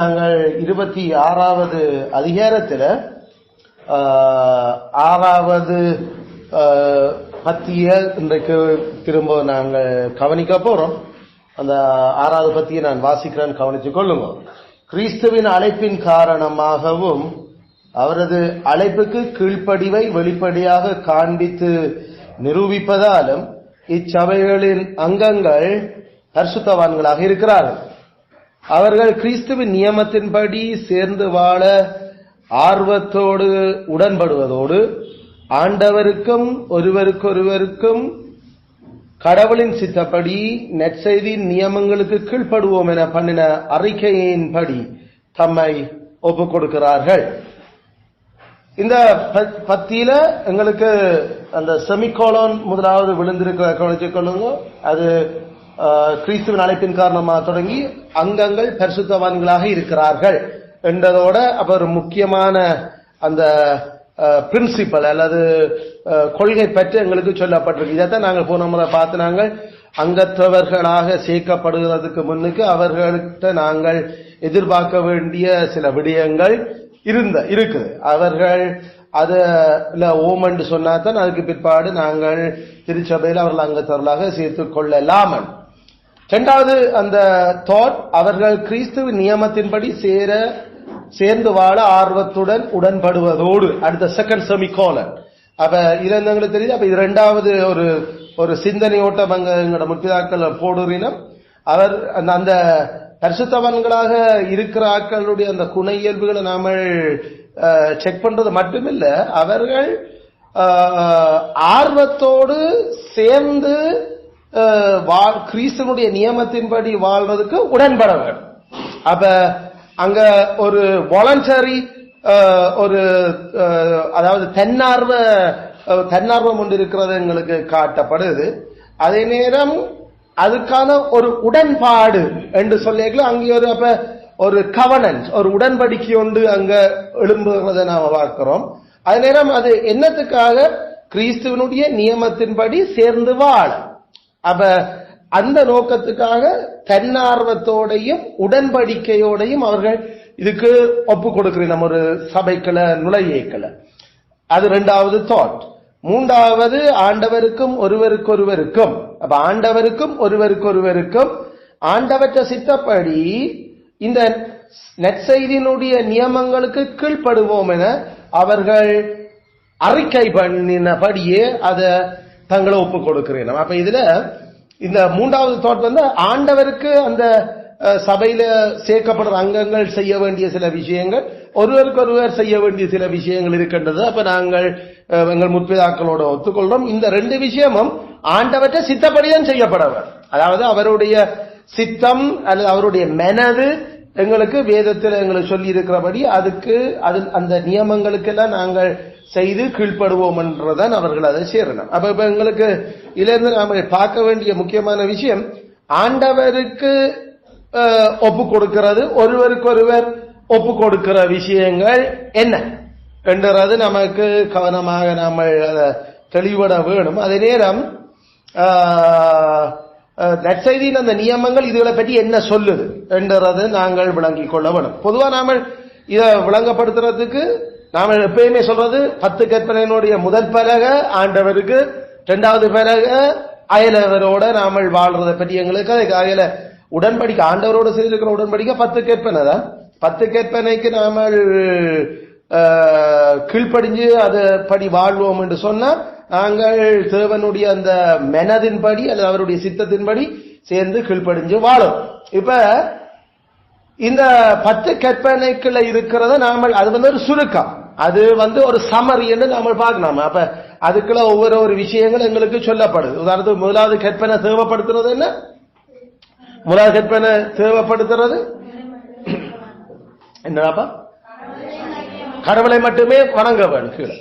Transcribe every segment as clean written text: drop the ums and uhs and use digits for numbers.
நாங்கள் 26வது அதிகாரத்தில் 6வது பத்தியை இன்றைக்கு திரும்ப நாங்கள் கவனிக்க போறோம். அந்த 6வது பத்தியை நான் வாசிக்கிறேன், கவனித்துக் கொள்ளுங்க. கிறிஸ்துவின் அழைப்பின் காரணமாகவும் அவரது அழைப்புக்கு கீழ்ப்படிவை வெளிப்படையாக காண்பித்து நிரூபிப்பதாலும் இச்சபைகளின் அங்கங்கள் பரிசுத்தவான்களாக இருக்கிறார்கள். அவர்கள் கிறிஸ்துவின் நியமத்தின்படி சேர்ந்து வாழ ஆர்வத்தோடு உடன்படுவதோடு ஆண்டவருக்கும் ஒருவருக்கொருவருக்கும் கடவுளின் சித்தப்படி நற்செய்தியின் நியமங்களுக்கு கீழ்ப்படுவோம் என பண்ணின அறிக்கையின்படி தம்மை ஒப்புக் கொடுக்கிறார்கள். இந்த பத்தியில எங்களுக்கு அந்த செமிகோலன் முதலாவது விழுந்திருக்கிற கவனித்துக் கொள்ளுங்க. அது கிறிஸ்துவின் அழைப்பின் காரணமாக தொடங்கி அங்கங்கள் பரிசுத்தவான்களாக இருக்கிறார்கள் என்றதோட அவர் முக்கியமான அந்த பிரின்சிபல் அல்லது கொள்கை பற்றி எங்களுக்கு சொல்லப்பட்டிருக்கு. இதைத்தான் நாங்கள் போன முறை பார்த்து நாங்கள் அங்கத்தவர்களாக சேர்க்கப்படுகிறதுக்கு முன்னுக்கு அவர்கள்ட்ட நாங்கள் எதிர்பார்க்க வேண்டிய சில விடயங்கள் இருக்குது. அவர்கள் அதுல ஓமண்டு சொன்னாதான் அதுக்கு பிற்பாடு நாங்கள் திருச்சபையில் அவர்கள் அங்கத்தவர்களாக சேர்த்துக் கொள்ளலாம். இரண்டாவது அந்த தாட், அவர்கள் கிறிஸ்துவின் நியமத்தின்படி சேர்ந்து வாழ ஆர்வத்துடன் உடன்படுவதோடு, அடுத்த செகண்ட் செமிகோலன். அப்ப இது தெரியுது. அப்ப இது இரண்டாவது ஒரு சிந்தனை ஓட்டம் அங்க எங்களோட முற்பிதாக்கள் போடுறினம். அவர் அந்த பரிசுத்தவான்களாக இருக்கிற ஆட்களுடைய அந்த குண இயல்புகளை நாம செக் பண்றது மட்டுமில்ல, அவர்கள் ஆர்வத்தோடு சேர்ந்து கிறிஸ்துவனுடைய நியமத்தின்படி வாழ்வதற்கு உடன்பட வேண்டும். அப்ப அங்க ஒரு வாலண்டரி அதாவது தன்னார்வம் ஒன்று இருக்கிறது எங்களுக்கு காட்டப்படுது. அதே நேரம் அதுக்கான ஒரு உடன்பாடு என்று சொல்லிக்கலாம். அங்கே ஒரு கவனன்ஸ், ஒரு உடன்படிக்கை ஒன்று அங்க எழும்புகிறத நாம பார்க்கிறோம். அதே நேரம் அது என்னத்துக்காக? கிறிஸ்துவனுடைய நியமத்தின்படி சேர்ந்து வாழ. அப்ப அந்த நோக்கத்துக்காக தன்னார்வத்தோடையும் உடன்படிக்கையோடையும் அவர்கள் இதுக்கு ஒப்பு கொடுக்கிறேன். நம்ம ஒரு சபைக்குள்ள நுழையேக்கல. அது இரண்டாவது தாட். மூன்றாவது ஆண்டவருக்கும் ஒருவருக்கொருவருக்கும். அப்ப ஆண்டவருக்கும் ஒருவருக்கொருவருக்கும் ஆண்டவற்ற சித்தப்படி இந்த நற்செய்தியினுடைய நியமங்களுக்கு கீழ்ப்படுவோம் என அவர்கள் அறிக்கை பண்ணினபடியே அதை தங்களை ஒப்புக் கொடுக்கிறேன். அப்ப இதுல இந்த மூன்றாவது தாட் ஆண்டவருக்கு அந்த சபையில சேர்க்கப்படுற அங்கங்கள் செய்ய வேண்டிய சில விஷயங்கள், ஒருவருக்கொருவர் செய்ய வேண்டிய சில விஷயங்கள் இருக்கின்றது. அப்ப நாங்கள் எங்கள் முற்பிதாக்களோட ஒத்துக்கொள்றோம். இந்த ரெண்டு விஷயமும் ஆண்டவற்றை சித்தப்படிதான் செய்யப்படவர். அதாவது அவருடைய சித்தம் அல்லது அவருடைய மனது எங்களுக்கு வேதத்தில் எங்களுக்கு சொல்லி இருக்கிறபடி அந்த நியமங்களுக்கு எல்லாம் நாங்கள் செய்து கீழ்ப்படுவோம் என்றதான் அவர்கள் அதை சேரணும். அப்ப இப்ப எங்களுக்கு இதிலிருந்து நாம பார்க்க வேண்டிய முக்கியமான விஷயம், ஆண்டவருக்கு ஒப்பு கொடுக்கிறது, ஒருவருக்கொருவர் ஒப்பு கொடுக்கிற விஷயங்கள் என்ன என்றது நமக்கு கவனமாக நாம அதை தெளிவட வேணும். அதே நேரம் நற்செய்தியின் அந்த நியமங்கள் இதுகளை பற்றி என்ன சொல்லுது என்றது நாங்கள் விளங்கிக் கொள்ள வேணும். பொதுவா நாம இதை விளங்கப்படுத்துறதுக்கு நாம எப்பயுமே சொல்றது 10 கற்பனையினுடைய முதல் பலக ஆண்டவருக்கு, இரண்டாவது பலக அயலவரோட நாம வாழ்றதை பற்றி எங்களுக்கு அயல உடன்படிக்கை, ஆண்டவரோட செய்திருக்கிற உடன்படிக்கை 10 கற்பனை தான். 10 கற்பனைக்கு நாம கீழ்ப்படிஞ்சு அதை படி வாழ்வோம் என்று சொன்னா நாங்கள் தேவனுடைய அந்த மனதின்படி அல்லது அவருடைய சித்தத்தின்படி சேர்ந்து கீழ்ப்படிஞ்சு வாழும். இப்ப இந்த 10 கற்பனைக்குள்ள இருக்கிறத நாம அது ஒரு சுருக்கம், அது ஒரு சமரி என்று நாம பார்க்கணும். அப்ப அதுக்குள்ள ஒவ்வொரு விஷயங்கள் எங்களுக்கு சொல்லப்படுது. உதாரணத்துக்கு முதலாவது கற்பனை தேவைப்படுத்துறது என்ன? முதலாவது கற்பனை தேவைப்படுத்துறது என்னடாப்பா? கடவுளை மட்டுமே வணங்க வேண்டும். கீழே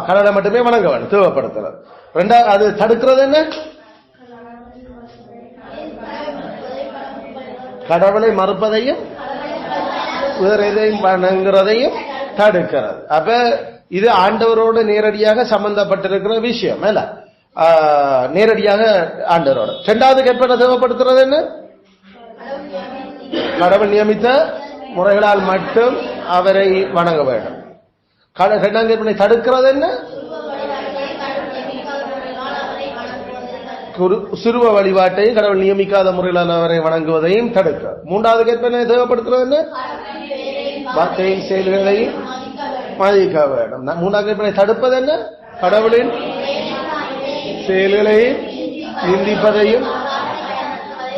கடவுளை மட்டுமே வணங்க வேண்டும் தேவைப்படுத்துறது. ரெண்டாவது அது தடுக்கிறது என்ன? கடவுளை மறுப்பதையும் வேற எதையும் வணங்குறதையும் தடுக்கிறது. அப்ப இது ஆண்டவரோடு நேரடியாக சம்பந்தப்பட்டிருக்கிற விஷயம் இல்ல, நேரடியாக ஆண்டவரோட. இரண்டாவது கற்பனை தேவைப்படுத்துறது என்ன? கடவுள் நியமித்த முறைகளால் மட்டும் அவரை வணங்க வேண்டும். இரண்டாம் கற்பனை தடுக்கிறது என்ன? சுருவ வழிபாட்டையும் கடவுள் நியமிக்காத முறையிலான அவரை வணங்குவதையும் தடுக்க. மூன்றாவது கற்பனை தேவைப்படுத்துறது என்ன? வார்த்தையின் செயல்களையும் மதிக்க வேண்டும். மூன்றாவது கற்பனை தடுப்பது என்ன? கடவுளின் செயல்களையும் நிந்திப்பதையும்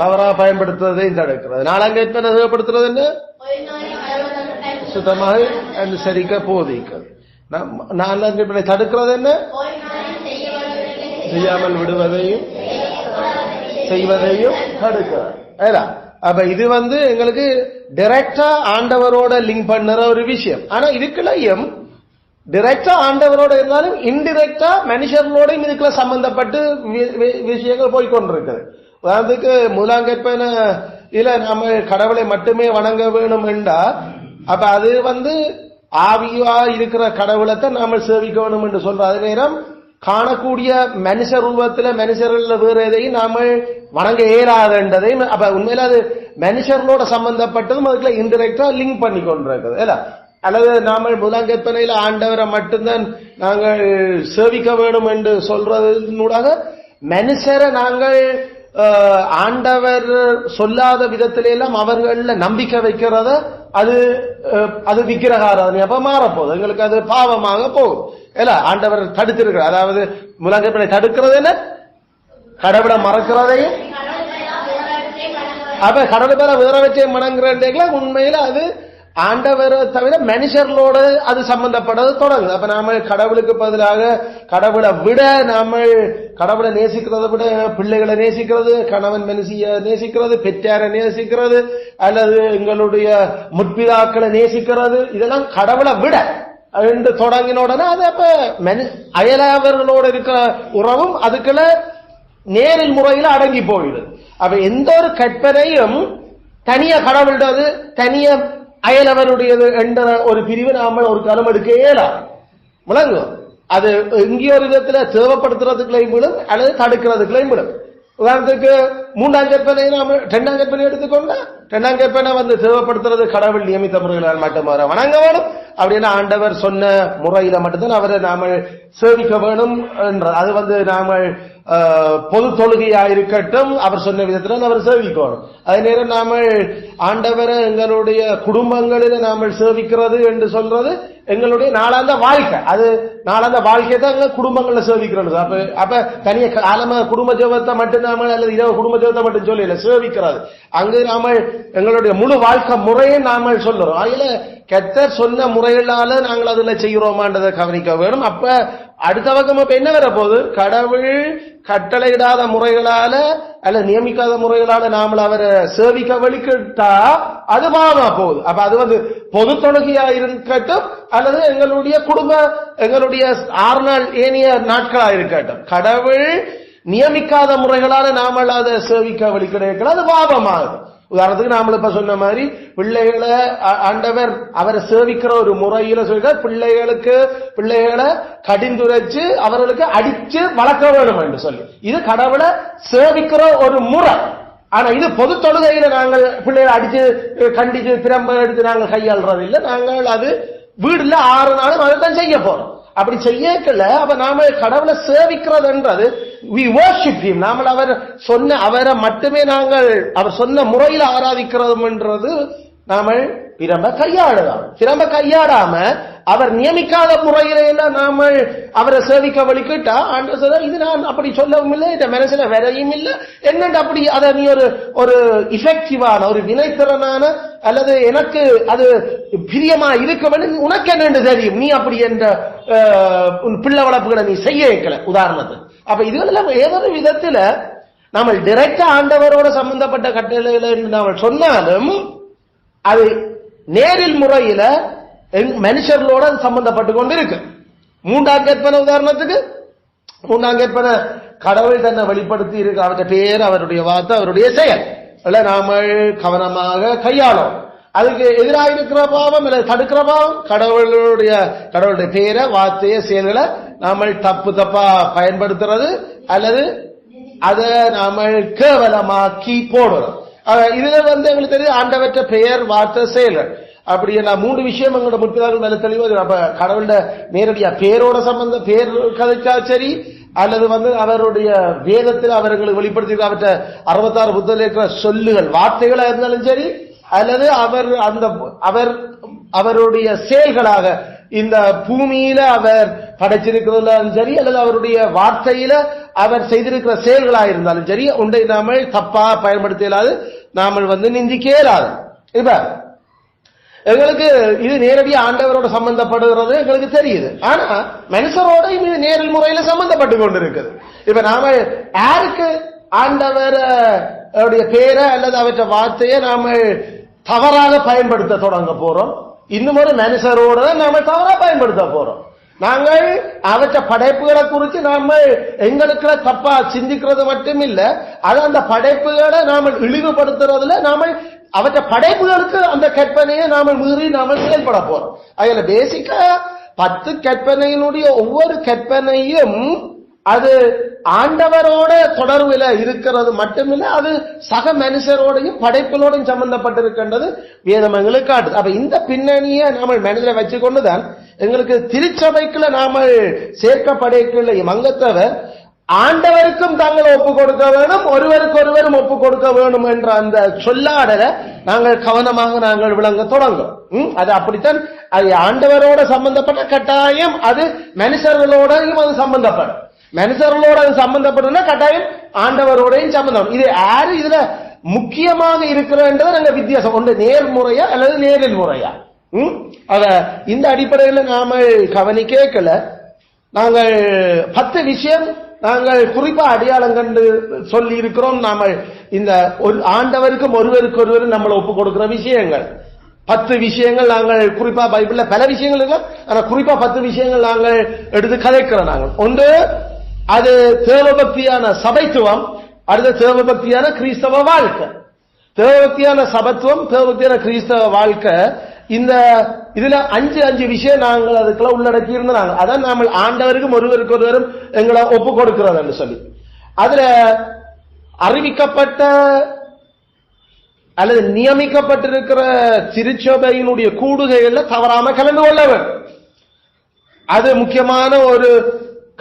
தவறாக பயன்படுத்துவதையும் தடுக்கிறது. நாலாம் கற்பனை தேவைப்படுத்துறது என்ன? சுத்தமாக அனுசரிக்க போதிக்கிறது. நாலாம் கற்பனை தடுக்கிறது என்ன? செய்யாமல் விடுவதையும் செய்வதையும் தடுக்கிறார். அப்ப இது எங்களுக்கு டைரக்டா ஆண்டவரோட லிங்க் பண்ணுற ஒரு விஷயம். ஆனா இதுக்குள்ளையும் டைரக்டா ஆண்டவரோட இருந்தாலும் இன்டிரெக்டா மனுஷர்களோடையும் இதுக்குள்ள சம்பந்தப்பட்டு விஷயங்கள் போய்கொண்டிருக்குது. உதாரணத்துக்கு முதலாம் கற்பனை இல்ல நம்ம கடவுளை மட்டுமே வணங்க வேணும் என்றா அப்ப அது ஆவியா இருக்கிற கடவுளைத்தான் நாம சேவிக்க வேணும் என்று சொல்ற அதே நேரம் காணக்கூடிய மனுஷ ரூபத்துல மனுஷர்கள் வேற எதையும் நாம வணங்க இயலாததையும் அப்ப உண்மையில அது மனுஷர்களோட சம்பந்தப்பட்டதும் அதுக்குள்ள இன்டிரெக்டா லிங்க் பண்ணி கொண்டிருக்குது. அல்லது நாம முதலாம் கற்பனையில ஆண்டவரை மட்டும்தான் நாங்கள் சேவிக்க வேணும் என்று சொல்றதூடாக மனுஷரை நாங்கள் ஆண்டவர் சொல்லாத விதத்தில எல்லாம் அவர்கள நம்பிக்கை வைக்கிறத அது விக்கிரகாராதனை அப்ப மாறப்போகுது. எங்களுக்கு அது பாவமாக போகும். ஆண்டவர் தடுத்திருக்கிறார். அதாவது முதலாம் கற்பனை தடுக்கிறது என்ன? கடவுளை மறக்கிறதையும் அப்ப கடவுளை பேர வேற வச்சே மணங்குற உண்மையில அது ஆண்டவரை தவிர மனுஷர்களோடு அது சம்பந்தப்பட்டது தொடங்குது. அப்ப நாம கடவுளுக்கு பதிலாக கடவுளை விட நாம கடவுளை நேசிக்கிறத விட பிள்ளைகளை நேசிக்கிறது, கணவன் மனுஷிய நேசிக்கிறது, பெற்றாரை நேசிக்கிறது, அல்லது எங்களுடைய முற்பிதாக்களை நேசிக்கிறது, இதெல்லாம் கடவுளை விட என்று தொடங்கின உடனே அது அப்ப அயலவர்களோடு இருக்கிற உறவும் அதுக்குள்ள நேரில் முறையில் அடங்கி போயிடுது. அப்ப எந்த ஒரு கற்பனையும் தனிய கடவுளுடையது தனிய அயலவருடையது என்ற ஒரு பிரிவு நாம ஒரு காலம் எடுக்க இயலாது. முழங்கும் அது எங்கேயோ ஒரு விதத்துல தேவைப்படுத்துறதுக்குள்ளையும் விடும் அல்லது தடுக்கிறதுக்குள்ளையும் விடும். உதாரணத்துக்கு மூன்றாம் கற்பனை நாம இரண்டாம் கற்பனை எடுத்துக்கொண்டா இரண்டாம் கற்பனை தேவைப்படுத்துறது கடவுள் நியமித்த முறைகளால் மட்டும் அவரை வணங்க வேணும் அப்படின்னா ஆண்டவர் சொன்ன முறையில மட்டும்தான் அவரை நாம சேவிக்க வேணும் என்ற அது நாம பொது தொழுகையா இருக்கட்டும் அவர் சொன்ன விதத்துல அவர் சேவிக்கணும். அதே நேரம் நாம ஆண்டவரை எங்களுடைய குடும்பங்களில நாம சேவிக்கிறது என்று சொல்றது எங்களுடைய நாளாந்த வாழ்க்கை. அது நாளாந்த வாழ்க்கை தான் எங்க குடும்பங்கள்ல சேவிக்கிறது. அப்ப தனிய காலமா குடும்ப ஜெபத்தை மட்டும் நாம அல்லது இரவு குடும்ப ஜெபத்தை மட்டும் சொல்லல சேவிக்கிறது. அங்கு நாம எங்களுடைய முழு வாழ்க்கை முறையை நாம சொல்லுறோம். அதுல கர்த்தர் சொன்ன முறைகளால நாங்கள் அதுல செய்கிறோமான்றதை கவனிக்க வேணும். அப்ப அடுத்த பக்கம் இப்ப என்ன வர போகுது? கடவுள் கட்டளையிடாத முறைகளால அல்ல நியமிக்காத முறைகளால நாம அவரை சேவிக்க வலிக்கிட்டா அது பாவமா போகுது. அப்ப அது பொது தொழுகையா இருக்கட்டும் அல்லது எங்களுடைய குடும்ப எங்களுடைய 6 நாள் ஏனைய நாட்களா இருக்கட்டும் கடவுள் நியமிக்காத முறைகளால நாம அதை சேவிக்க வலிக்கிட அது பாவமாகுது. உதாரணத்துக்கு நாம இப்ப சொன்ன மாதிரி பிள்ளைகளை ஆண்டவர் அவரை சேவிக்கிற ஒரு முறையில சொல்ற பிள்ளைகளை கடிந்துரைச்சு அவர்களுக்கு அடிச்சு வளர்க்க வேணும் என்று சொல்லி இது கடவுளை சேவிக்கிற ஒரு முறை. ஆனா இது பொது தொழுகையில நாங்கள் பிள்ளைகளை அடிச்சு கண்டிச்சு திரும்ப எடுத்து நாங்கள் கையாளுறது இல்லை. நாங்கள் அது வீடுல 6 நாளும் அதைத்தான் செய்ய போறோம். அப்படி செய்யல அப்ப நாம கடவுளை சேவிக்கிறதுன்றது we worship him. நாம அவரை மட்டுமே நாங்கள் அவர் சொன்ன முறையில் ஆராதிக்கிறதுன்றது நாம திரும்ப கையாடாம அவர் நியமிக்காத முறையில எல்லாம் நாம அவரை சேவிக்க வலிக்கிட்டா ஆண்டவர் இது நான் அப்படி சொல்லவும் இல்லை இந்த மனசுல வேறையும் இல்லை என்னென்று அப்படி அதை நீ ஒரு இஃபெக்டிவான ஒரு வினைத்திறனான அல்லது எனக்கு அது பிரியமா இருக்க வேண்டும் உனக்கு என்னென்று தெரியும் நீ அப்படி என்ற பிள்ளை வளர்ப்புகளை நீ செய்ய வைக்கல உதாரணத்துக்கு. அப்ப இதுகளெல்லாம் ஏதோ ஒரு விதத்துல நாம டைரக்டா ஆண்டவரோட சம்பந்தப்பட்ட கட்டளைகளை நாம சொன்னாலும் அது நேரில் முறையில மனுஷர்களோட சம்பந்தப்பட்டு கொண்டு இருக்கு. மூன்றாம் கற்பனை உதாரணத்துக்கு மூன்றாம் கற்பனை கடவுள் தன்னை வெளிப்படுத்தி இருக்கு. அவருடைய பேர் அவருடைய வார்த்தை அவருடைய செயல் நாம கவனமாக கையாளும். அதுக்கு எதிராக இருக்கிற பாவம் இல்லை தடுக்கிற பாவம் கடவுளுடைய பேரை வார்த்தைய செயல்களை நாம தப்பா பயன்படுத்துறது அல்லது அதை நாம கேவலமாக்கி போடுறோம். இதுல எங்களுக்கு தெரியும் ஆண்டவற்ற பெயர் வார்த்தை செயல்கள் அப்படி நான் 3 விஷயம் எங்களோட முற்பிதாக்கள் மேல தெளிவாக அப்ப கடவுளோட நேரடியா பேரோட சம்பந்த பேர் கதைச்சா சரி அல்லது அவருடைய வேதத்தில் அவர்களுக்கு வெளிப்படுத்தி அவற்ற 66 புத்தகத்தில் இருக்கிற சொல்லுகள் வார்த்தைகளா இருந்தாலும் சரி அல்லது அவருடைய செயல்களாக இந்த பூமியில அவர் படைச்சிருக்கிறதாலும் சரி அல்லது அவருடைய வார்த்தையில அவர் செய்திருக்கிற செயல்களா இருந்தாலும் சரி ஒன்றை நாம தப்பா பயன்படுத்த இயலாது நாம நிந்திக்க இயலாது. இப்ப எங்களுக்கு இது நேரடியா ஆண்டவரோட சம்பந்தப்படுகிறது எங்களுக்கு தெரியுது. ஆனா மனுஷரோட இது நேரல் முறையில சம்பந்தப்பட்டு கொண்டிருக்குது. இப்ப நாம யாருக்கு ஆண்டவருடைய பேரை அல்லது அவற்ற வார்த்தையை நாம தவறாக பயன்படுத்த தொடங்க போறோம். இன்னும் ஒரு மனுஷரோட நாம தவறா பயன்படுத்த போறோம். நாங்கள் அவற்ற படைப்புகளை குறித்து நாம எங்களுக்குள்ள தப்பா சிந்திக்கிறது மட்டும் இல்ல, அது அந்த படைப்புகளை நாம இழிவுபடுத்துறதுல நாம அவற்ற படைப்புகளுக்கு அந்த கற்பனையை நாம மீறி நாம செயல்பட போறோம். அதுல பேசிக்கா 10 கற்பனையினுடைய ஒவ்வொரு கற்பனையும் அது ஆண்டவரோட தொடர்பில் இருக்கிறது மட்டுமில்ல, அது சக மனுஷரோடையும் படைப்புகளோடையும் சம்பந்தப்பட்டிருக்கின்றது வேதம் எங்களுக்கு காட்டுது. அப்ப இந்த பின்னணியை நாம மனதில் வச்சுக்கொண்டுதான் எங்களுக்கு திருச்சபைக்குள்ள நாம சேர்க்கப்படைக்குள்ள மங்கத்தவர் ஆண்டவருக்கும் தாங்கள் ஒப்புக் கொடுக்க வேணும், ஒருவருக்கு ஒருவரும் ஒப்புக் கொடுக்க வேணும் என்ற அந்த சொல்லாடலை நாங்கள் கவனமாக நாங்கள் விளங்க தொடங்கும். அது அப்படித்தான். அது ஆண்டவரோட சம்பந்தப்பட்ட கட்டாயம், அது மனுஷர்களோடையும் அது சம்பந்தப்படும். மனுஷர்களோட அது சம்பந்தப்படும் கட்டாயம் ஆண்டவரோடையும் சம்பந்தம். இது யாரு இதுல முக்கியமாக இருக்கிறது நாங்க வித்தியாசம் ஒன்று நேர்முறையா அல்லது நேரில் முறையா. அத இந்த அடிப்படையில் நாம கவனிக்கல. நாங்கள் 10 விஷயம் நாங்கள் குறிப்பா அடையாளம் கண்டு சொல்லி இருக்கிறோம். நாம இந்த ஆண்டவருக்கும் ஒருவருக்கு ஒருவர் நம்மளை ஒப்புக் கொடுக்கிற விஷயங்கள் 10 விஷயங்கள் நாங்கள் குறிப்பா பைபிள்ல பல விஷயங்கள் இருக்கு. ஆனா குறிப்பா 10 விஷயங்கள் நாங்கள் எடுத்து கதைக்கிறோம். நாங்கள் ஒன்று அது தேவபக்தியான சபைத்துவம், அடுத்த தேவபக்தியான கிறிஸ்தவ வாழ்க்கை. தேவபக்தியான சபத்துவம், தேவபக்தியான கிறிஸ்தவ வாழ்க்கை, இந்த இதுல 5 விஷயம் நாங்கள் அதுக்குள்ள உள்ளடக்கி இருந்தாங்க. அதான் நாம ஆண்டவருக்கும் ஒருவருக்கு ஒருவரும் எங்களை ஒப்பு கொடுக்கிறது என்று சொல்லி அதுல அறிவிக்கப்பட்ட அல்லது நியமிக்கப்பட்டிருக்கிற திருச்சபையினுடைய கூடுகைகள்ல தவறாம கலந்து கொள்ள வேண்டும். அது முக்கியமான ஒரு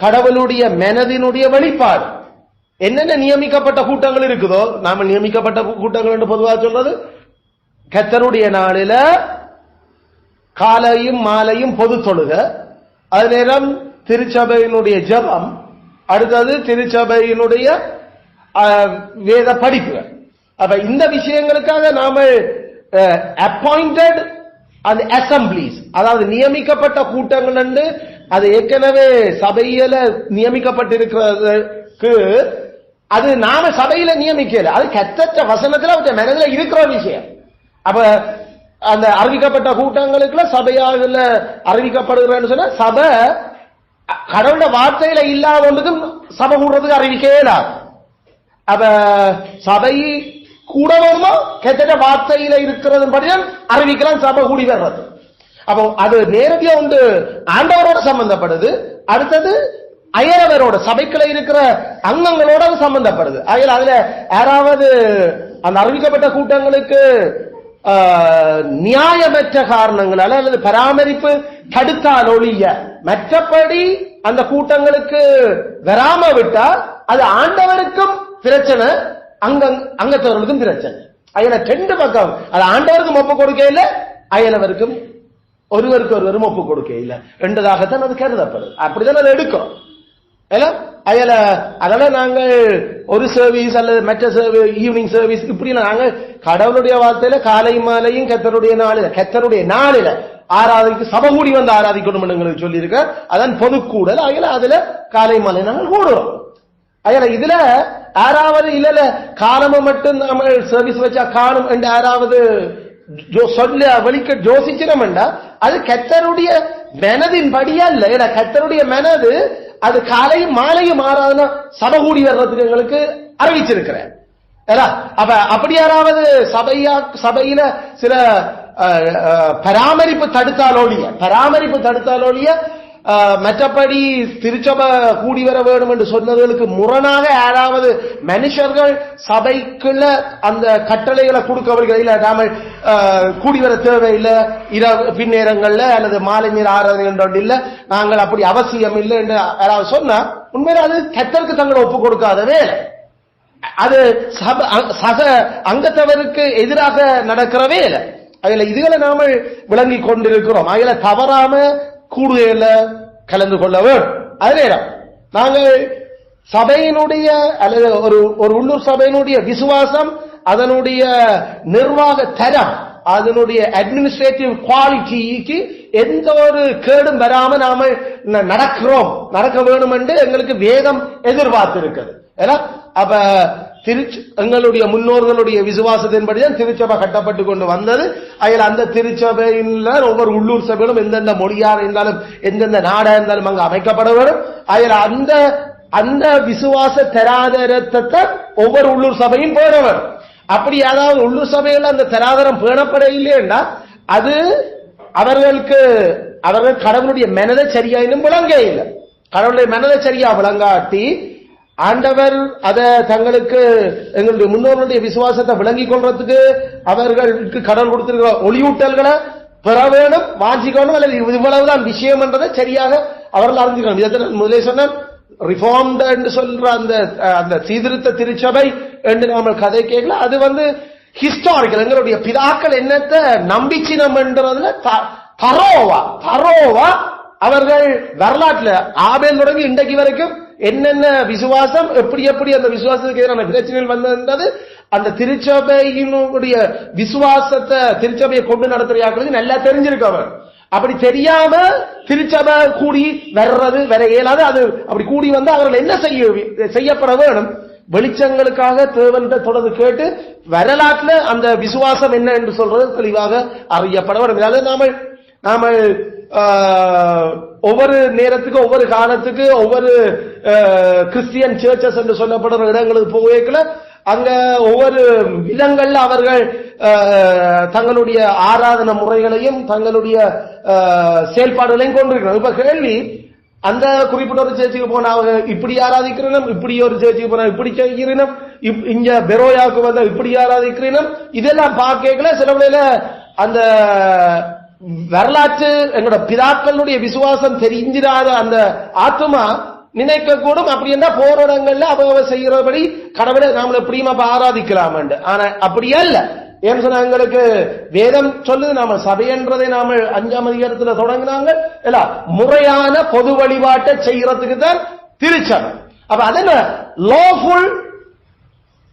கடவுளுடைய மனதினுடைய வெளிப்பாடு. என்னென்ன நியமிக்கப்பட்ட கூட்டங்கள் இருக்குதோ, நாம நியமிக்கப்பட்ட கூட்டங்கள் என்று பொதுவாக சொல்றது கர்த்தருடைய நாளில காலையும் மாலையும் பொது தொழுக, அது நேரம் திருச்சபையினுடைய ஜெபம், அடுத்தது திருச்சபையினுடைய வேத படிப்புகள். அப்ப இந்த விஷயங்களுக்காக நாம அப்பாயிண்டட் அந்த அசம்பிளிஸ், அதாவது நியமிக்கப்பட்ட கூட்டங்கள் என்று அது ஏற்கனவே சபையில நியமிக்கப்பட்டிருக்கிறதுக்கு அது நாம சபையில நியமிக்கல, அது கர்த்தர் வசனத்துல அவருடைய மனதில் இருக்கிற விஷயம். அப்ப அந்த அறிவிக்கப்பட்ட கூட்டங்களுக்குள்ள சபையாவில் அறிவிக்கப்படுகிறன்னு சொன்னா சபை கடவுள வார்த்தையில இல்லாத ஒன்றுக்கும் சபை கூடுறதுக்கு அறிவிக்கவே இல்லாது. அப்ப சபை கூட வருமோ கெட்ட வார்த்தையில இருக்கிறது படிதான் அறிவிக்கலாம் சபை கூடி வர்றது. அப்போ அது நேரடியா ஒன்று ஆண்டவரோட சம்பந்தப்படுது, அடுத்தது அயலவரோட சபைக்குள்ள இருக்கிற அங்கங்களோட சம்பந்தப்படுது. அதுல யாராவது அந்த அறிவிக்கப்பட்ட கூட்டங்களுக்கு நியாயமற்ற காரணங்களால அல்லது பராமரிப்பு தடுத்தால் ஒழிய மற்றபடி அந்த கூட்டங்களுக்கு வராம விட்டா அது ஆண்டவருக்கும் பிரச்சனை, அங்கத்தவர்களுக்கும் பிரச்சனை. அதுல 2 பக்கம், அது ஆண்டவருக்கும் ஒப்பு கொடுக்க இல்லை, அயலவருக்கும் ஒருவருக்கு ஒருவரும் ஒப்பு கொடுக்க இல்லை, 2ஆகத்தான் அது கருதப்படுது. அப்படிதான் அதை எடுக்கிறோம். அதனால நாங்கள் ஒரு சர்வீஸ் அல்லது மற்ற ஈவினிங் சர்வீஸ் இப்படி நாங்கள் கடவுளுடைய வார்த்தையில காலை மாலையும் கர்த்தருடைய நாளில ஆராதிக்கு சபை கூடி வந்து ஆராதிக்கணும் எங்களுக்கு சொல்லி இருக்க. அதான் பொதுக்கூடல். அதுல காலை மாலை நாங்கள் கூடுறோம். இதுல யாராவது இல்ல காலமும் மட்டும் நம்ம சர்வீஸ் வச்சா காணும் என்று யாராவது சொல்ல வலிக்க யோசிச்சிடமெண்டா அது கர்த்தருடைய மனதின் படியா இல்ல. கர்த்தருடைய மனது அது காலையும் மாலையும் மாறாதுன்னா சபை கூடி வர்றதுக்கு எங்களுக்கு அறிவிச்சிருக்கிறேன். அப்ப அப்படி யாராவது சபையில சில பராமரிப்பு தடுத்தாலோழிய மற்றபடி திருச்சபை கூடி வர வேண்டும் என்று சொன்னதுக்கு முரணாக யாராவது மனுஷர்கள் சபைக்குள்ள அந்த கட்டளைகளை கொடுக்கவர்கள் இல்ல, நாம கூடி வர தேவையில்லை இரவு பின்னேரங்கள்ல அல்லது மாலை நேர ஆராதனை இல்ல, நாங்கள் அப்படி அவசியம் இல்லை என்று யாராவது சொன்னா உண்மையில அது கர்த்தருக்கு தங்களை ஒப்புக் கொடுக்காத வேலை. அது சக அங்கத்தவருக்கு எதிராக நடக்கிற வேலை. அதுல இதுகளை நாம விளங்கி கொண்டிருக்கிறோம். அதுல தவறாம கூடுதல கலந்து கொள்ள வேண்டும். அதே நாங்கள் சபையினுடைய அல்லது ஒரு உள்ளூர் சபையினுடைய விசுவாசம், அதனுடைய நிர்வாக தரம், அதனுடைய அட்மினிஸ்ட்ரேட்டிவ் குவாலிட்டிக்கு எந்த ஒரு கேடும் வராம நாம நடக்க வேண்டும் என்று எங்களுக்கு வேதம் எதிர்பார்த்திருக்கிறது. அப்ப எங்களுடைய முன்னோர்களுடைய விசுவாசத்தின்படிதான் திருச்சபை கட்டப்பட்டு கொண்டு வந்தது. அதில் அந்த திருச்சபையில் ஒவ்வொரு உள்ளூர் சபைகளும் எந்தெந்த மொழியாக இருந்தாலும் எந்தெந்த நாடா இருந்தாலும் அங்கு அமைக்கப்பட வேண்டும். அதில் அந்த விசுவாச தராதரத்தை ஒவ்வொரு உள்ளூர் சபையும் பேண வேண்டும். அப்படி ஏதாவது உள்ளூர் சபையில் அந்த தராதரம் பேணப்பட இல்லையா அது அவர்கள் கடவுளுடைய மனதை சரியா இன்னும் விளங்க இல்லை. கடவுளுடைய மனதை சரியா விளங்காட்டி ஆண்டவர் அத தங்களுக்கு எங்களுடைய முன்னோர்களுடைய விசுவாசத்தை விளங்கிக் கொள்றதுக்கு அவர்களுக்கு கடவுள் கொடுத்திருக்கிற ஒளியூட்டல்களை பெற வேண்டும், வாஞ்சிக்கணும். அல்லது இவ்வளவுதான் விஷயம் என்றதை சரியாக அவர்கள் அறிஞ்சுக்கணும். இதை முதலே சொன்ன ரிஃபார்ம்ட் என்று சொல்ற அந்த சீர்திருத்த திருச்சபை என்று நாம கதை கேட்கல. அது ஹிஸ்டாரிக்கல். எங்களுடைய பிதாக்கள் என்னத்தை நம்பிச்சினம் என்றதுல தரோவா அவர்கள் வரலாற்றுல ஆபேல் தொடங்கி இன்றைக்கு வரைக்கும் என்னென்ன விசுவாசம் எப்படி அந்த விசுவாசத்துக்கு எதிரான பிரச்சனைகள் வந்தது, அந்த திருச்சபையினுடைய விசுவாசத்தை திருச்சபையை கொண்டு நடத்துறாங்களுக்கு நல்லா தெரிஞ்சிருக்கவர். அப்படி தெரியாம திருச்சபை கூடி வர்றது வர இயலாது. அது அப்படி கூடி வந்து அவர்கள் என்ன செய்யப்பட வேணும், வெளிச்சங்களுக்காக தேவன் தொடர்ந்து கேட்டு வரலாற்றுல அந்த விசுவாசம் என்ன என்று சொல்றது தெளிவாக அறியப்பட வேண்டும். அதாவது நாம ஒவ்வொரு நேரத்துக்கு ஒவ்வொரு காலத்துக்கு ஒவ்வொரு கிறிஸ்டியன் சர்ச்சஸ் என்று சொல்லப்படுற இடங்களுக்கு போகல அங்க ஒவ்வொரு விதங்கள்ல அவர்கள் தங்களுடைய ஆராதனை முறைகளையும் தங்களுடைய செயல்பாடுகளையும் கொண்டிருக்கிறார். இப்ப கேள்வி, அந்த குறிப்பிட்ட ஒரு சேர்ச்சிக்கு போனா அவங்க இப்படி ஆராதிக்கிறோம், இப்படி ஒரு சேர்ச்சிக்கு போனா இப்படி செய்கிறோம், இங்க பெரோயாவுக்கு வந்தா இப்படி ஆராதிக்கிறோம், இதெல்லாம் பார்க்கல சில வேளையில அந்த வரலாற்று எங்களோட பிதாக்களுடைய விசுவாசம் தெரிஞ்சிடாத அந்த ஆத்மா நினைக்க கூடும். அப்படி என்றா போற இடங்கள்ல அவ செய்கிறபடி கடவுளை நாம எப்படியுமா ஆராதிக்கலாம். ஆனா அப்படியே இல்ல. ஏன்னு சொன்னா எங்களுக்கு வேதம் சொல்லுது, நாம சபை என்றதை நாம 5ஆம் அதிகாரத்துல தொடங்கினாங்க இல்ல, முறையான பொது வழிபாட்டை செய்யறதுக்கு தான் திருச்சபை. அப்ப அது என்ன, லாஃபுல்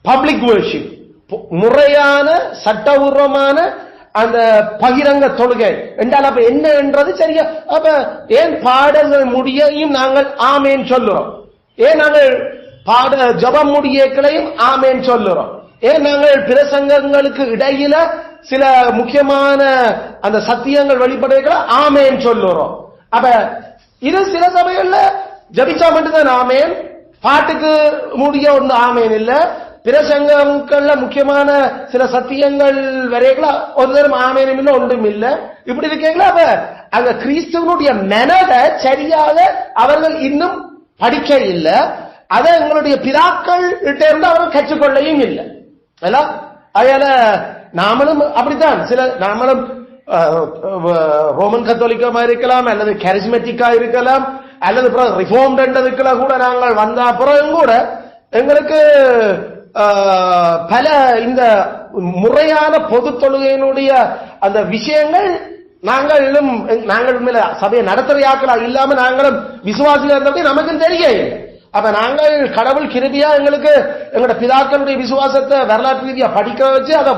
பப்ளிக் வர்ஷிப், முறையான சட்டபூர்வமான அந்த பகிரங்க தொழுகை என்றால் அப்ப என்ன என்றது சரியா. அப்ப ஏன் பாடல்கள் முடியையும் நாங்கள் ஆமேன் சொல்லுறோம், ஏன் நாங்கள் ஜபம் முடியக்களையும் ஆமேன் சொல்லுறோம், ஏன் நாங்கள் பிரசங்கங்களுக்கு இடையில சில முக்கியமான அந்த சத்தியங்கள் வெளிப்படைகளை ஆமேன் சொல்லுறோம். அப்ப இது சில சபைகள்ல ஜபிச்சா மட்டும்தான் ஆமேன், பாட்டுக்கு முடிய ஒன்று ஆமேன் இல்ல, பிரசங்கங்கள்ல முக்கியமான சில சத்தியங்கள் வரைகளை ஒரு தரம் ஆமேனும் இல்ல ஒன்றும் இல்ல. இப்படி இருக்கீங்களா? அப்ப அங்க கிறிஸ்துவனுடைய மனதை சரியாக அவர்கள் இன்னும் படிக்க இல்லை. அதை எங்களுடைய பிதாக்கள் கிட்ட இருந்து அவர்கள் கற்றுக்கொள்ளையும் இல்லை. அதனால நாமளும் அப்படித்தான், நாமளும் ரோமன் கத்தோலிக்கமா இருக்கலாம், அல்லது கரிஸ்மெட்டிக்கா இருக்கலாம், அல்லது ரிஃபார்ம்டுக்கெல்லாம் கூட நாங்கள் வந்த அப்புறம் கூட எங்களுக்கு பல இந்த முறையான பொது தொழுகையினுடைய அந்த விஷயங்கள் நாங்கள் சபையை நடத்துறையாக்களா இல்லாம நாங்களும் விசுவாசிகள் இருந்தபடி நமக்கும் தெரிய. அப்ப நாங்கள் கடவுள் கிருபியா எங்களுக்கு எங்களோட பிதாக்களுடைய விசுவாசத்தை வரலாற்று ரீதியா படிக்க வச்சு அதை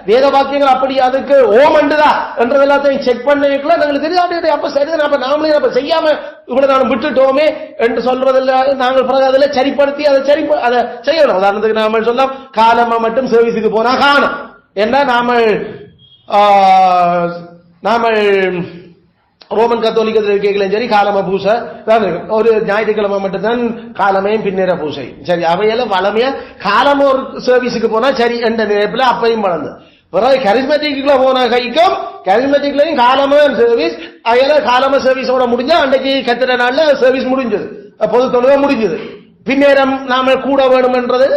வேத வாக்கியங்கள் அப்படி அதுக்கு ஓமண்டுதா என்றது எல்லாத்தையும் செக் பண்ணிக்கலாம். நாங்களுக்கு தெரியாது அப்ப சரி, அப்ப நாமளே அப்ப செய்யாம இவ்வளவு நானும் விட்டுட்டோமே என்று சொல்றதில்ல. நாங்கள் பிறகு அதில் சரிப்படுத்தி அதை செய்யணும். உதாரணத்துக்கு நாம சொல்லலாம், காலமா மட்டும் சர்வீஸுக்கு போனா காணும் என்ன, நாம ரோமன் கத்தோலிக்கத்தில் இருக்கீங்களும் சரி, காலம பூசை ஒரு ஞாயிற்றுக்கிழமை மட்டும்தான் காலமையும் பின்னேற பூசை சரி, அவையெல்லாம் வளமையா காலம் ஒரு சர்வீஸுக்கு போனா சரி என்ற நினைப்புல அப்பையும் வளர்ந்து பிறகு கரிஸ்மெட்டிக்குள்ள போன கைக்கும் கரிஸ்மேட்டிக்லயும் காலம சர்வீஸ், அதுல காலம சர்வீஸோட முடிஞ்சா அன்றைக்கு கத்திர நாள்ல சர்வீஸ் முடிஞ்சது, பொது தொழுகை முடிஞ்சது. பின்னேரம் நாம கூட வேணும்ன்றது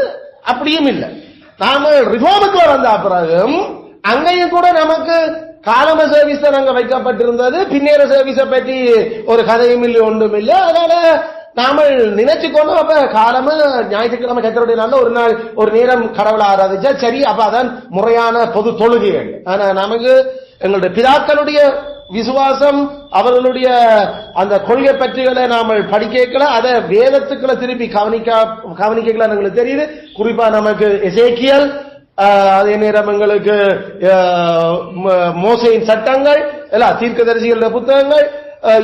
அப்படியும் இல்லை. நாம ரிஃபார்முக்கு வந்த பிறகும் அங்கேயும் கூட நமக்கு காலம சர்வீஸ் தான் அங்க வைக்கப்பட்டிருந்தது. பின்னேற சர்வீஸை பற்றி ஒரு கதையும் இல்லை, ஒன்றும் இல்லை. அதனால நாம நினைச்சுக்கொண்டோம், அப்ப காலம ஞாயிற்றுக்கிழமை கத்தருடைய நாள்ல ஒரு நாள் ஒரு நேரம் கடவுளை ஆராதிச்சா சரி, அப்ப அதான் முறையான பொது தொழுகைகள். ஆனா நமக்கு எங்களுடைய பிதாக்களுடைய விசுவாசம், அவர்களுடைய அந்த கொள்கை பற்றிகளை நாம படிக்கல, அதை வேதத்துக்களை திருப்பி கவனிக்கல எங்களுக்கு தெரியுது. குறிப்பா நமக்கு எசேக்கியல், அதே நேரம் எங்களுக்கு மோசையின் சட்டங்கள் எல்லாம், தீர்க்கதரிசிகளுடைய புத்தகங்கள்,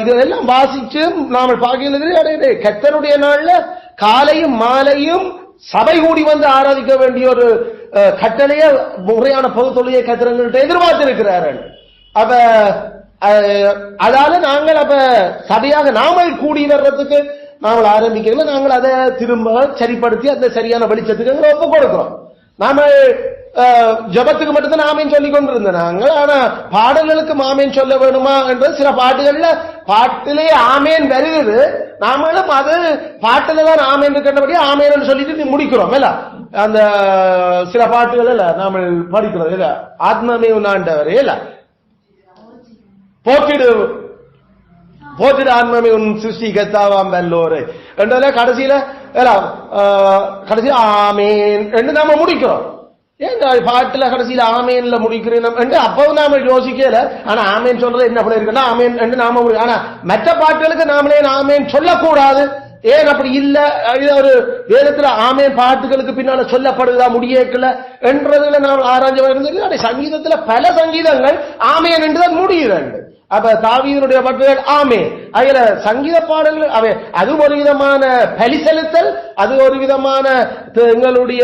இதெல்லாம் வாசிச்சு நாம பார்க்கிறது. கர்த்தருடைய நாள்ல காலையும் மாலையும் சபை கூடி வந்து ஆராதிக்க வேண்டிய ஒரு கட்டளைய முறையான பொது தொழிலை கத்திரங்கள்ட்ட எதிர்பார்த்திருக்கிறார்கள். அப்ப அதால நாங்கள் அப்ப சபையாக நாமல் கூடி வர்றதுக்கு நாங்கள் ஆரம்பிக்கல. நாங்கள் அதை திரும்ப சரிப்படுத்தி அந்த சரியான வெளிச்சத்துக்கு ஒப்பு கொடுக்கிறோம். நாம ஜபத்துக்கு மட்டும்தான் ஆமேன் சொல்லிக் கொண்டிருந்தோம் நாங்கள். ஆனா பாடல்களுக்கு ஆமேன் சொல்ல வேணுமா என்றது சில பாட்டுகள்ல பாட்டிலே ஆமேன் வருகிறது, நாமளும் அது பாட்டுல தான் ஆமேன் இருக்கின்றபடி ஆமேன் சொல்லிட்டு முடிக்கிறோம் இல்ல. அந்த சில பாட்டுகள் இல்ல நாம படிக்கிறோம் இல்ல, ஆத்மமே உன்னாண்டவரே இல்ல, போற்றிடு ஆத்மமே உன் சிருஷ்டி கத்தாவாம் வெல்லோரு என்றதுல கடைசியில ஆமேன் என்று நாம முடிக்கிறோம். ஏன் பாட்டுல கடைசியில ஆமேன்ல முடிக்கிறேன் என்று அப்பவும் நாம யோசிக்கல. ஆனா ஆமேன் சொல்றது என்ன பண்ண இருக்குன்னா ஆமேன் என்று நாம, ஆனா மற்ற பாட்டுகளுக்கு நாமளே ஆமேன் சொல்லக்கூடாது. ஏன் அப்படி இல்ல, ஒரு வேதத்துல ஆமேன் பாட்டுகளுக்கு பின்னால சொல்லப்படுதா முடியல என்றதுல நாம் ஆராய்ச்சி வருது. சங்கீதத்துல பல சங்கீதங்கள் ஆமேன் என்றுதான் முடியுது. அப்ப தாவீதுடைய பாட்டுகள் ஆமேன், அதுல சங்கீத பாடல்கள் அவை, அது ஒரு விதமான பலி செலுத்தல், அது ஒரு விதமான எங்களுடைய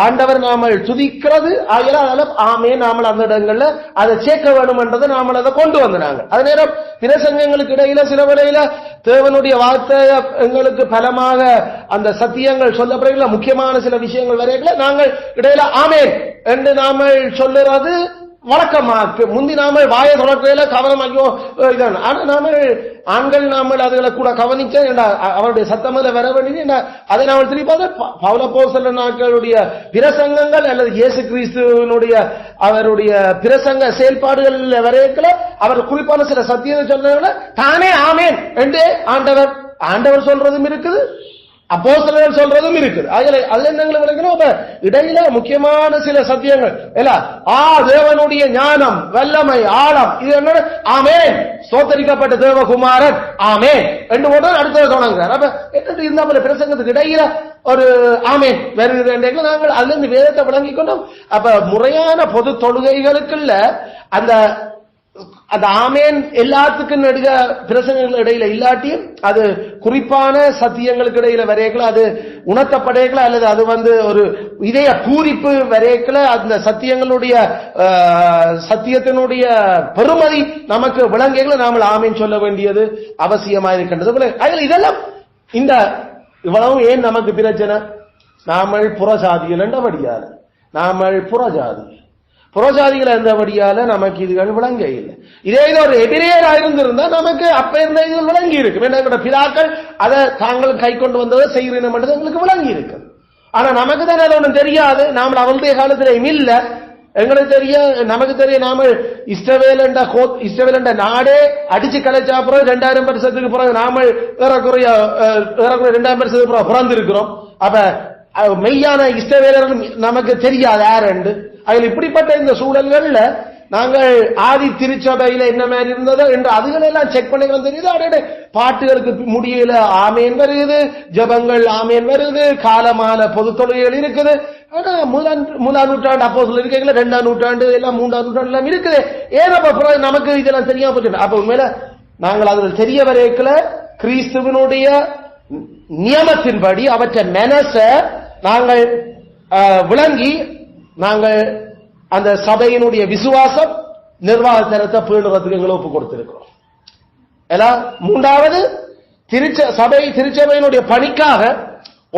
ஆண்டவர் நாமல் துதிக்கிறது. அதனால ஆமேன் நாமல் அந்த இடங்கள்ல அதை சேர்க்க வேண்டும் என்றதை நாமல் அதை கொண்டு வந்தாங்க. அதே நேரம் பிரசங்கங்களுக்கு இடையில சில வேளையில தேவனுடைய வார்த்தை எங்களுக்கு பலமாக அந்த சத்தியங்கள் சொல்லப்படுகிற முக்கியமான சில விஷயங்கள் வரையில நாங்கள் இடையில ஆமேன் என்று நாமல் சொல்லுறது வழக்கமாக்கு. முந்தி நாம வாய தொடர்கையில கவனமாக்கியோ இதான். ஆனா நாம ஆண்கள் நாமல் அதுகளை கூட கவனிக்க அவருடைய சத்தமில் வர வேண்டியது. அதை நாம திருப்பி பவுலப்போஸ்தலர் நாட்களுடைய பிரசங்கங்கள் அல்லது இயேசு கிறிஸ்துவனுடைய அவருடைய பிரசங்க செயல்பாடுகள் வரைக்கல அவர் குறிப்பான சில சத்தியத்தை சொன்ன தானே ஆமேன் என்று ஆண்டவர் சொல்றதும் இருக்குது, அப்போஸ்தலர்கள் சொல்றதும் இருக்குது. அதுல என்னங்களை விளக்கணும், இடையில முக்கியமான சில சத்தியங்கள் எல்லாம் தேவனுடைய ஞானம், வல்லமை, ஆழம், இது என்ன ஆமேன், ஸ்தோத்தரிக்கப்பட்ட தேவகுமாரன் ஆமேன் என்று போட்டு அடுத்தது தொடங்குறார். அப்ப என்ன இருந்தா பிரசங்கத்துக்கு இடையில ஒரு ஆமேன் வருகிற நாங்கள் அதுல இருந்து வேதத்தை விளங்கிக் கொண்டோம். அப்ப முறையான பொது தொழுகைகளுக்குள்ள அந்த ஆமேன் எல்லாத்துக்கும் நடுக பிரசங்கங்கள் இடையில இல்லாட்டியும் அது குறிப்பான சத்தியங்களுக்கு இடையில வரையக்கல, அது உணர்த்தப்படையக்கல, அல்லது அது ஒரு இதய பூரிப்பு வரையக்கல, அந்த சத்தியத்தினுடைய பெருமதி நமக்கு விளங்கல நாம ஆமேன் சொல்ல வேண்டியது அவசியமா இருக்கின்றது. அதில் இதெல்லாம் இந்த இவ்வளவு ஏன் நமக்கு பிரச்சனை, நாமல் புறஜாதிகள் என்றபடியால, நாமல் புறஜாதிகள் இருந்தபடியால நமக்கு இதுகள் விளங்க இல்லை. இதே இது ஒரு எபிரேயரா இருந்திருந்தா நமக்கு அப்ப இருந்த இது விளங்கி இருக்கு. எங்களோட பிதாக்கள் அதை தாங்கள் கை கொண்டு வந்ததை செய்கிறேன் மட்டும் எங்களுக்கு விளங்கி இருக்கு. ஆனா நமக்கு தானே அது ஒன்றும் தெரியாது. நாம அவளுடைய காலத்திலையும் இல்ல, எங்களுக்கு நமக்கு தெரிய நாம இஸ்ரவேல் என்ற நாடே அடிச்சு கலைச்சா அப்புறம் 2000 வருஷத்துக்கு பிறகு நாம ஏறக்குறைய 2000 வருஷத்துக்கு பிறகு பிறந்திருக்கிறோம். அப்ப மெய்யான இஸ்ரவேலர்கள் நமக்கு தெரியாது யாருண்டு. அதில் இப்படிப்பட்ட இந்த சூழல்கள்ல நாங்கள் ஆதி திருச்சபையில என்ன மாதிரி இருந்ததோ என்று அதுகளெல்லாம் செக் பண்ணி தெரியுது. அடைய பாட்டுகளுக்கு முடியல ஆமேன் வருது, ஜபங்கள் ஆமேன் வருது, காலமான பொது தொழுகைகள் இருக்குது. ஆனா முதலாம் நூற்றாண்டு அப்போ இருக்கீங்களா, 2ஆம் நூற்றாண்டு எல்லாம் 3ஆம் நூற்றாண்டு எல்லாம் இருக்குது. ஏன் அப்ப நமக்கு இதெல்லாம் தெரியாம போச்சு. அப்ப உண்மையில நாங்கள் அதில் தெரிய வரைக்கல கிறிஸ்துவனுடைய நியமத்தின்படி அவற்றை மனச நாங்கள் விளங்கி நாங்கள் அந்த சபையினுடைய விசுவாசம் நிர்வாகத்தரத்தை பேணுறதுக்கு எங்களை ஒப்பு கொடுத்திருக்கிறோம். மூன்றாவது திருச்சபையினுடைய பணிக்காக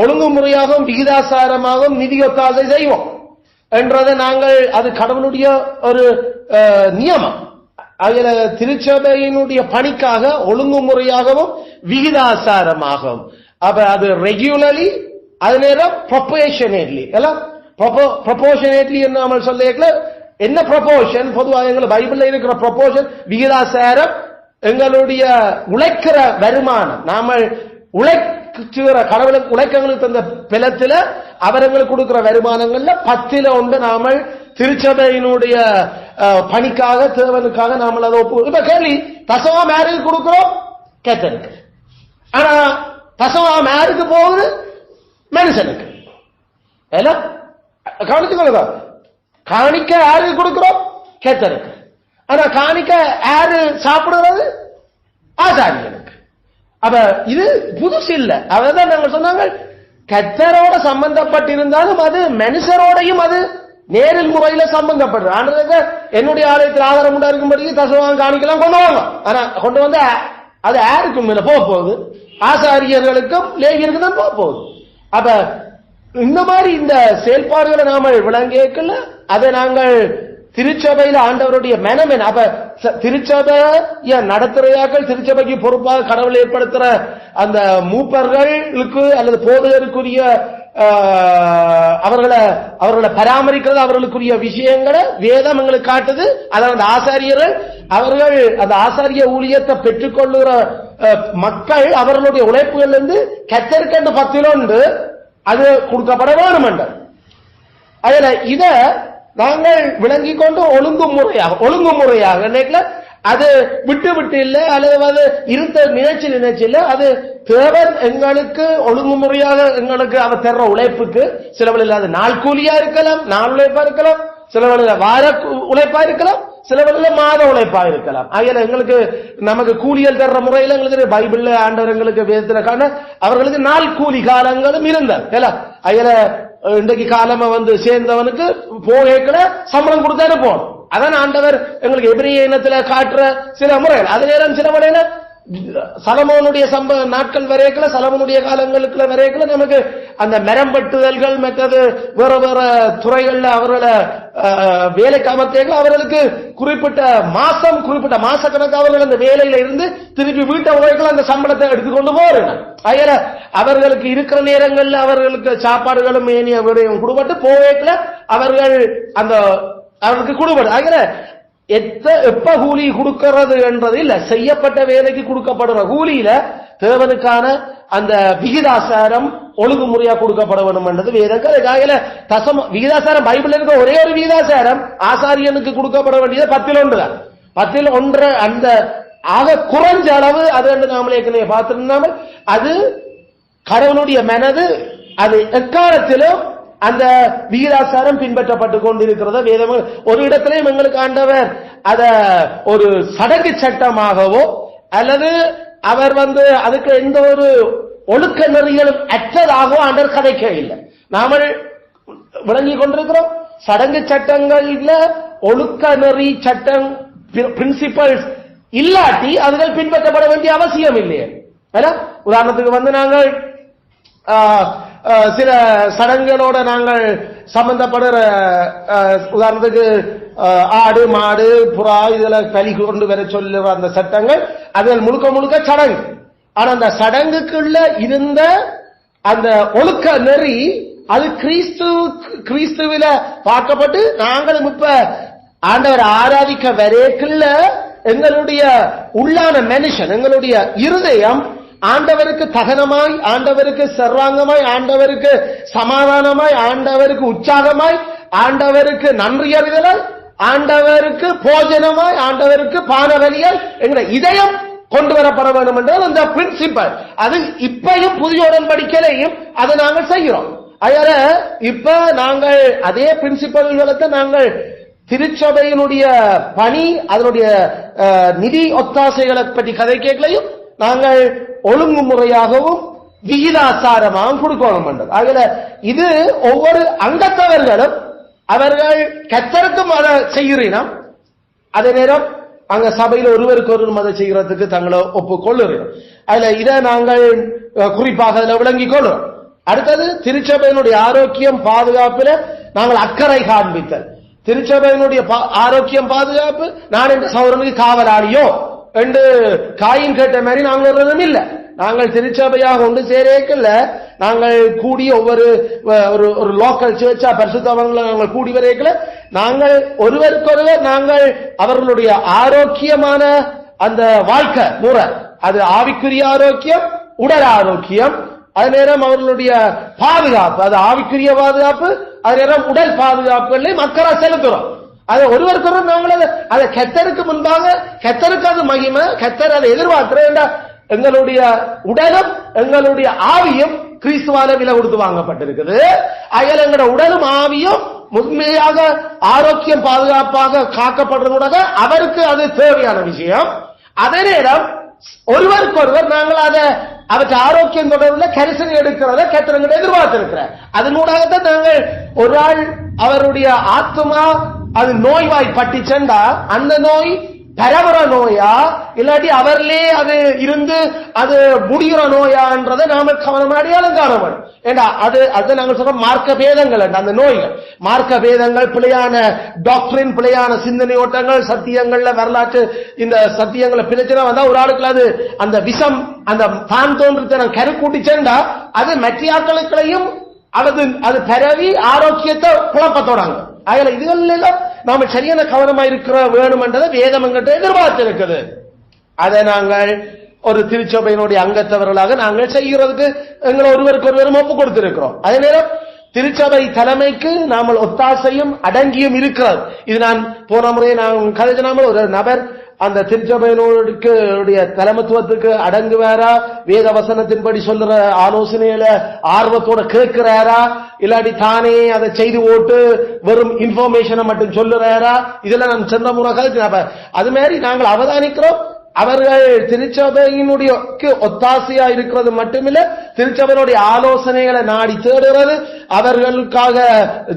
ஒழுங்குமுறையாகவும் விகிதாசாரமாகவும் நிதி ஒத்தாசை செய்வோம் என்றதை நாங்கள் அது கடவுளுடைய ஒரு நியமம். அதுல திருச்சபையினுடைய பணிக்காக ஒழுங்குமுறையாகவும் விகிதாசாரமாகவும், அப்ப அது ரெகுலர்லி, அது நேரம் ப்ரொபோஷனேட்லி, எல்லாம் ப்ரொபோஷனேட்லி என்று நம்ம சொல்ல என்ன ப்ரொபோஷன், பொதுவாக எங்கள் பைபிள்ல இருக்கிற ப்ரொபோஷன் விகிதாசாரம். எங்களுடைய உழைக்கிற வருமானம், நாம உழைக்கிற கடவுளுக்கு உழைக்கங்களுக்கு தந்த பிளத்துல அவர்களுக்கு கொடுக்கிற வருமானங்கள்ல 10% நாம திருச்சபையினுடைய பணிக்காக தேவனுக்காக நாம அதை ஒப்பு. இப்ப கேள்வி, தசமம் யாருக்கு கொடுக்கிறோம்? கேத்தனுக்கு. ஆனா தசமம் யாருக்கு போகுது? மனுஷனுக்கு. கவனிச்சுக்கொள்ளுங்க, காணிக்க யாருக்கு கொடுக்கிறோம்? கேத்தனுக்கு. ஆனா காணிக்க யாரு சாப்பிடுறது? ஆசாரியனுக்கு. அப்ப இது புதுசு இல்ல. அதான் நாங்க சொன்னாங்க, கத்தரோட சம்பந்தப்பட்டிருந்தாலும் அது மனுஷரோடையும் அது நேரில் முறையில சம்பந்தப்படுறது. ஆனதுக்கு என்னுடைய ஆலயத்தில் ஆதாரம் உண்டா இருக்கும்படி தசவாங்க காணிக்கலாம் கொண்டு வாங்க. ஆனா கொண்டு வந்து அது யாருக்கும் மேல போக போகுது? ஆசாரியர்களுக்கும் லேகியருக்கும் தான் போக போகுது. அப்ப இந்த மாதிரி இந்த செயல்பாடுகளை நாம விளங்கிக்கல, அதை நாங்கள் திருச்சபையில ஆண்டவருடைய மனமென். அப்ப திருச்சபைய நடத்துறையாக்கள், திருச்சபைக்கு பொறுப்பாக கடவுள் ஏற்படுத்துற அந்த மூப்பர்களுக்கு அல்லது போதகருக்குரிய அவர்களை பராமரிக்கிறது, அவர்களுக்குரிய விஷயங்களை வேதம் எங்களுக்கு காட்டுது. அதாவது ஆசாரியர்கள் அவர்கள் அந்த ஆசாரிய ஊழியத்தை பெற்றுக்கொள்ளுகிற மக்கள் அவர்களுடைய உழைப்புகள் இருந்து கத்தற்கண்டு 10% அது கொடுக்கப்பட வேண்டும் என்ற அதுல இத நாங்கள் விளங்கிக் கொண்டு ஒழுங்குமுறையாக அது விட்டு விட்டு இல்லை, அல்லது இருந்த நினைச்சு இல்லை. அது தேவன் எங்களுக்கு ஒழுங்குமுறையாக எங்களுக்கு அவர் தர்ற உழைப்புக்கு சிலவழில் அது நாள் கூலியா இருக்கலாம், நாள் உழைப்பா இருக்கலாம், சிலவழில் வார உழைப்பா இருக்கலாம், சிலவழில் மாத உழைப்பா இருக்கலாம். ஆகிய எங்களுக்கு நமக்கு கூலியல் தர்ற முறையில் எங்களுக்கு பைபிள்ல ஆண்டவர் எங்களுக்கு வேதத்துல காண அவர்களுக்கு நாள் கூலி காலங்களும் இருந்தால் ஆகிய இன்றைக்கு காலமா சேர்ந்தவனுக்கு போகல சம்பளம் கொடுத்தாரு போனோம். அதான் ஆண்டவர் எங்களுக்கு எபிரேய இனத்துல காட்டுற சில முறைகள். அது நேரம் சில முறையில சலமோனுடைய நாட்கள் வரைக்கல, சலமோனுடைய காலங்களுக்கு வரைக்கல நமக்கு அந்த மரம்பட்டுதல்கள் மற்றது வேற வேற துறைகள்ல அவர்களை வேலைக்கு அமர்த்தேர்கள். அவர்களுக்கு குறிப்பிட்ட மாச கணக்கு அவர்கள் அந்த வேலையில இருந்து திருப்பி வீட்டை உழைக்கல அந்த சம்பளத்தை எடுத்துக்கொண்டு போறாங்க. அதனால அவர்களுக்கு இருக்கிற நேரங்கள்ல அவர்களுக்கு சாப்பாடுகளும் மேனிய கொடுப்பட்டு போவேக்கல அவர்கள் அந்த அவருக்கு கொடுப்பது. அதனால எப்ப கூலி கொடுக்கிறது என்றது இல்ல, செய்யப்பட்ட வேலைக்கு கொடுக்கப்படுற கூலியில தேவனுக்கான அந்த விகிதாசாரம் ஒழுங்குமுறையா கொடுக்கப்பட வேண்டும் என்றது வேதங்கள். விகிதாசாரம் பைபிள் இருக்க ஒரே ஒரு விகிதாசாரம் ஆசாரியனுக்கு கொடுக்கப்பட வேண்டியது 10% தான். 10% அந்த ஆக குறைஞ்ச அளவு அது என்று நாமளே ஏற்கனவே பார்த்திருந்தாமல் அது கடவுளுடைய மனது அது எக்காலத்திலும் அந்த விகிதாசாரம் பின்பற்றப்பட்டு கொண்டிருக்கிறத வேதம் ஒரு இடத்திலையும் எங்களுக்கு ஆண்டவர் அத ஒரு சடங்கு சட்டமாகவோ அல்லது அவர் அதுக்கு எந்த ஒரு ஒழுக்க நெறிகளும் அற்றதாகவோ ஆண்டவர் கதைக்க இல்லை. நாம விளங்கிக் கொண்டிருக்கிறோம் சடங்கு சட்டங்கள்ல ஒழுக்க நெறி சட்டம் பிரின்சிபல்ஸ் இல்லாட்டி அதுகள் பின்பற்றப்பட வேண்டிய அவசியம் இல்லையே. உதாரணத்துக்கு நாங்கள் சில சடங்குகளோட நாங்கள் சம்பந்தப்படுற உதாரணத்துக்கு ஆடு மாடு புறா இதெல்லாம் பலி கொண்டு வர சொல்லுற அந்த சட்டங்கள் அதில் முழுக்க சடங்கு. ஆனா அந்த சடங்குக்குள்ள இருந்த அந்த ஒழுக்க நெறி அது கிறிஸ்துவில பார்க்கப்பட்டு நாங்களும் இப்ப ஆண்டவர் ஆராதிக்க வரைக்குள்ள எங்களுடைய உள்ளான மனுஷன் எங்களுடைய இருதயம் ஆண்டவருக்கு தகனமாய், ஆண்டவருக்கு சர்வாங்கமாய், ஆண்டவருக்கு சமாதானமாய், ஆண்டவருக்கு உற்சாகமாய், ஆண்டவருக்கு நன்றி அறிதலாய், ஆண்டவருக்கு போஜனமாய், ஆண்டவருக்கு பானபலியாய் என்கிற இதயம் கொண்டு வரப்பட வேண்டும் என்றால் அந்த பிரின்சிபல் அது இப்பையும் புதிய உடன்படிக்கையிலையும் அதை நாங்கள் செய்கிறோம். அதனால இப்ப நாங்கள் அதே பிரின்சிபல்களை நாங்கள் திருச்சபையினுடைய பணி அதனுடைய நிதி ஒத்தாசைகளை பற்றி கதை கேட்கலையும் நாங்கள் ஒழுங்குமுறையாகவும் விகிதாசாரமாகவும் கொடுக்கணும் என்றது. ஆகல இது ஒவ்வொரு அங்கத்தவர்களும் அவர்கள் கத்தருக்கும் அதை செய்கிறோம், அதே நேரம் அங்க சபையில் ஒருவருக்கு ஒரு அதை செய்கிறதுக்கு தங்களை ஒப்புக்கொள்ளுறோம். அதுல இதை நாங்கள் குறிப்பாக அதில் விளங்கிக் கொள்ளுறோம். அடுத்தது திருச்சபையினுடைய ஆரோக்கியம் பாதுகாப்பில் நாங்கள் அக்கறை காண்பித்தல். திருச்சபையினுடைய ஆரோக்கியம் பாதுகாப்பு, நான் என்ற சௌரனுக்கு காவலாளியோ என்று காயின் கேட்ட மாதிரி நாங்கள் இல்ல. நாங்கள் திருச்சபையாக ஒன்று சேரேக்கல்ல, நாங்கள் கூடி ஒவ்வொரு ஒரு லோக்கல் சர்ச்சா பரிசுத்தவங்களை நாங்கள் கூடி வரைக்கல. நாங்கள் ஒருவருக்கொருவர் நாங்கள் அவர்களுடைய ஆரோக்கியமான அந்த வாழ்க்கை முறை, அது ஆவிக்குரிய ஆரோக்கியம், உடல் ஆரோக்கியம், அதே நேரம் அவர்களுடைய பாதுகாப்பு, அது ஆவிக்குரிய பாதுகாப்பு, அதே நேரம் உடல் பாதுகாப்புகளை மக்களா செலுத்துறோம். அதை ஒருவருக்கொருவர் நாங்கள் அதை கெத்தருக்கு முன்பாக, கெத்தருக்கு அது மகிமை, கெத்தர் அதை எதிர்பார்க்கிறேன். எங்களுடைய உடலும் எங்களுடைய ஆவியும் கிறிஸ்துவால விலை கொடுத்து வாங்கப்பட்டிருக்குது. அயல் எங்களோட உடலும் ஆவியும் உண்மையாக ஆரோக்கியம் பாதுகாப்பாக காக்கப்படுறதுனால அவருக்கு அது தேவையான விஷயம். அதே நேரம் ஒருவருக்கொருவர் நாங்கள் அதை அவருக்கு ஆரோக்கியம் தொடர்பில் கரிசனை எடுக்கிறத கத்திரங்களை எதிர்பார்த்திருக்கிறார். அதனூடாகத்தான் நாங்கள் ஒரு ஆள் அவருடைய ஆத்மா அது நோய்வாய் பட்டி சென்றா அந்த நோய் பரவற நோயா இல்லாட்டி அவர்லே அது இருந்து அது முடிகிற நோயான்றதை நாம கவனமா அடையாளம் காண வேண்டும். ஏண்டா அது நாங்கள் சொல்றோம் மார்க்க பேதங்கள், அந்த நோய்கள் மார்க்க பேதங்கள், பிழையான டாக்டரின், பிழையான சிந்தனை ஓட்டங்கள், சத்தியங்கள்ல வரலாற்று இந்த சத்தியங்களை பிரச்சனை வந்தா ஒரு ஆளுக்குள்ள அது அந்த விஷம் அந்த தான் தோன்றத்தை கருக்கூட்டி சென்றா அது மற்றியாக்களுக்களையும் அது பரவி ஆரோக்கியத்தை குழப்பத்தோடாங்க. அதில் இதுகள் எல்லாம் நாம சரியான கவனமா இருக்கிற வேணும் என்றதை வேதம் எங்கிட்ட எதிர்பார்த்திருக்குது. அதை நாங்கள் ஒரு திருச்சபையினுடைய அங்கத்தவர்களாக நாங்கள் செய்கிறதுக்கு எங்களை ஒருவருக்கு ஒருவரும் ஒப்பு கொடுத்திருக்கிறோம். அதே நேரம் திருச்சபை தலைமைக்கு நாமல் ஒத்தாசையும் அடங்கியும் இருக்கிறது. இது நான் போன முறை நான் கதைச்சினாமல் ஒரு நபர் அந்த திருச்சபையினுடைய தலைமத்துவத்துக்கு அடங்குவாரா, வேத வசனத்தின்படி சொல்ற ஆலோசனையில ஆர்வத்தோட கேட்கிறாரா, இல்லாட்டி தானே அதை செய்து ஓட்டு வெறும் இன்ஃபர்மேஷனை மட்டும் சொல்லுறாரா, இதெல்லாம் நம்ம சென்ற முறை கதைச்சு அது மாதிரி நாங்கள் அவதானிக்கிறோம். அவர்கள் திருச்சபையினுடைய ஒத்தாசையா இருக்கிறது மட்டுமில்ல, திருச்சபையினுடைய ஆலோசனைகளை நாடி தேடுறது, அவர்களுக்காக